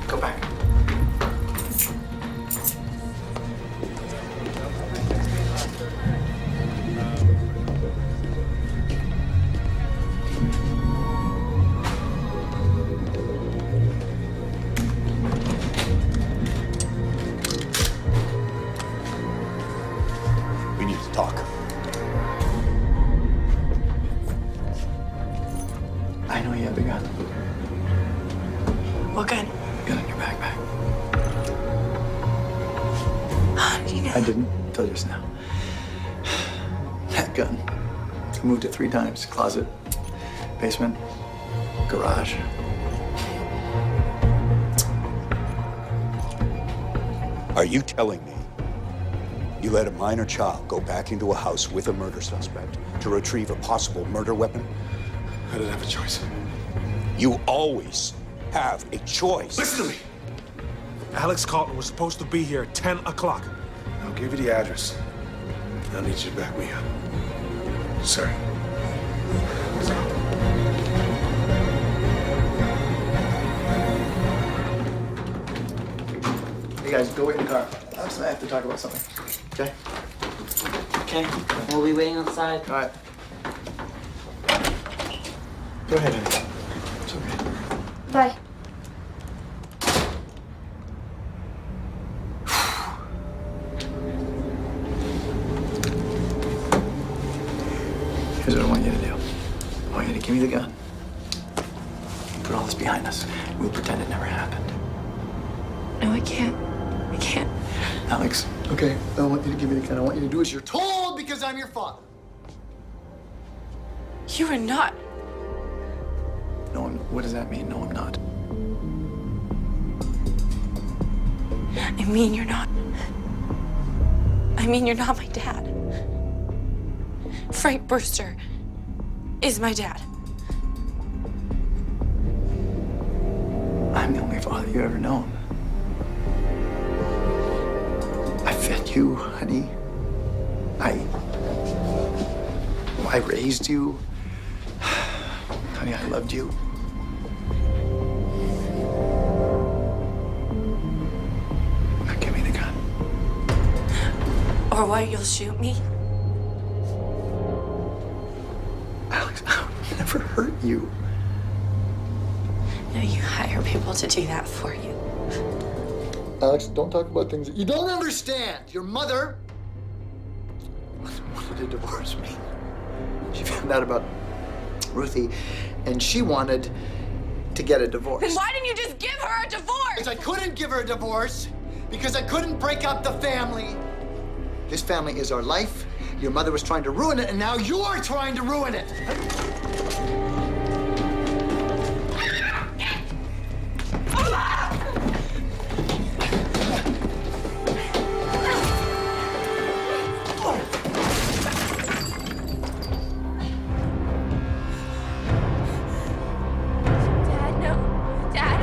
Go back. We need to talk. I know you have the gun. What gun? Gun in your backpack. How did you know? I didn't tell you just now. That gun. I moved it 3 times. Closet, basement, garage. Are you telling me you let a minor child go back into a house with a murder suspect to retrieve a possible murder weapon? I didn't have a choice. You always have a choice. Listen to me. Alex Carlton was supposed to be here at 10 o'clock. I'll give you the address. I need you to back me up. Sir. Let's go. Hey guys, go wait in the car. Alex and I have to talk about something. Okay? Okay. We'll be waiting outside. All right. Go ahead, Annie. It's okay. Bye. Here's what I want you to do. I want you to give me the gun. Put all this behind us. We'll pretend it never happened. No, I can't. I can't. Alex, okay, I want you to give me the gun. I want you to do as you're told because I'm your father. You are not. No, what does that mean? No, I'm not. I mean, you're not. I mean, you're not my dad. Frank Brewster is my dad. I'm the only father you've ever known. I fed you, honey. I raised you. Honey, I loved you. Now give me the gun. Or why you'll shoot me? Alex, I would never hurt you. No, you hire people to do that for you. Alex, don't talk about things that you don't understand. Your mother wanted to divorce me. She found out about Ruthie, and she wanted to get a divorce. Then why didn't you just give her a divorce? Because I couldn't give her a divorce, because I couldn't break up the family. This family is our life. Your mother was trying to ruin it, and now you're trying to ruin it. Dad, no. Dad.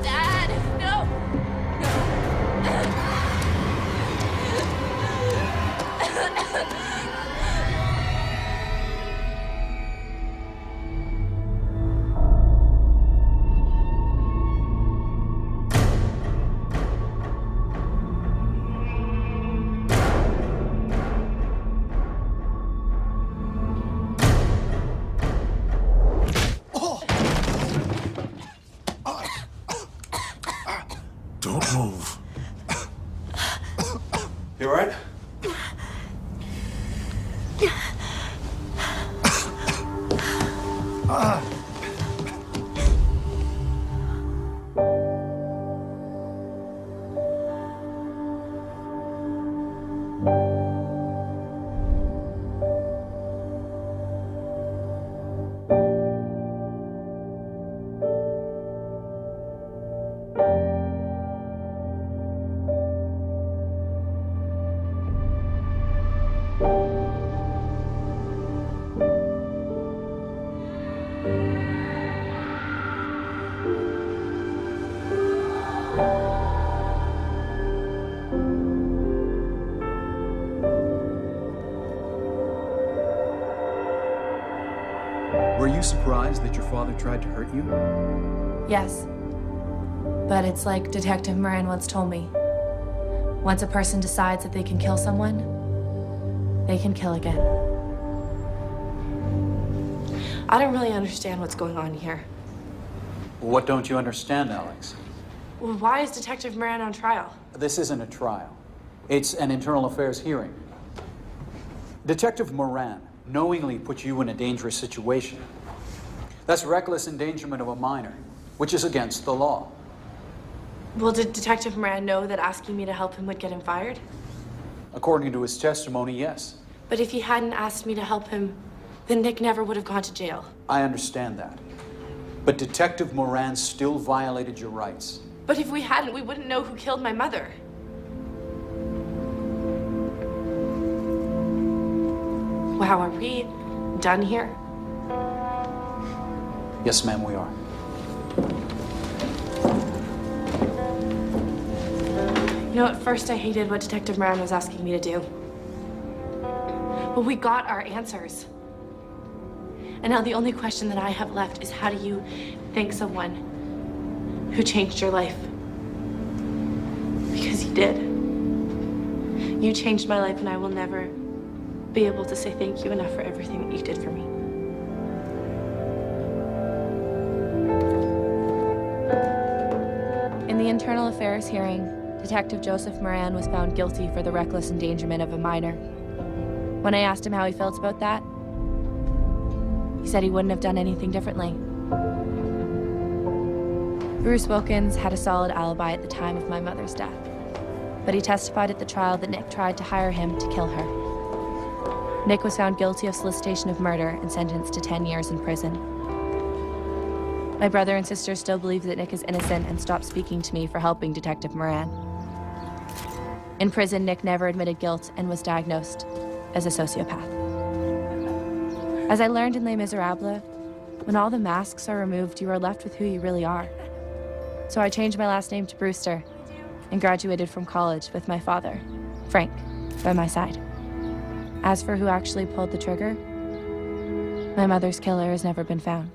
Dad, no. Don't move. You all right? Were you surprised that your father tried to hurt you? Yes. But it's like Detective Moran once told me. Once a person decides that they can kill someone, they can kill again. I don't really understand what's going on here. What don't you understand, Alex? Well, why is Detective Moran on trial? This isn't a trial. It's an internal affairs hearing. Detective Moran knowingly put you in a dangerous situation. That's reckless endangerment of a minor, which is against the law. Well, did Detective Moran know that asking me to help him would get him fired? According to his testimony, yes. But if he hadn't asked me to help him, then Nick never would have gone to jail. I understand that. But Detective Moran still violated your rights. But if we hadn't, we wouldn't know who killed my mother. Wow, are we done here? Yes, ma'am, we are. You know, at first I hated what Detective Moran was asking me to do. But we got our answers. And now the only question that I have left is, how do you thank someone who changed your life? Because you did. You changed my life, and I will never be able to say thank you enough for everything that you did for me. In the internal affairs hearing, Detective Joseph Moran was found guilty for the reckless endangerment of a minor. When I asked him how he felt about that, he said he wouldn't have done anything differently. Bruce Wilkins had a solid alibi at the time of my mother's death, but he testified at the trial that Nick tried to hire him to kill her. Nick was found guilty of solicitation of murder and sentenced to 10 years in prison. My brother and sister still believe that Nick is innocent and stopped speaking to me for helping Detective Moran. In prison, Nick never admitted guilt and was diagnosed as a sociopath. As I learned in Les Miserables, when all the masks are removed, you are left with who you really are. So I changed my last name to Brewster and graduated from college with my father, Frank, by my side. As for who actually pulled the trigger, my mother's killer has never been found.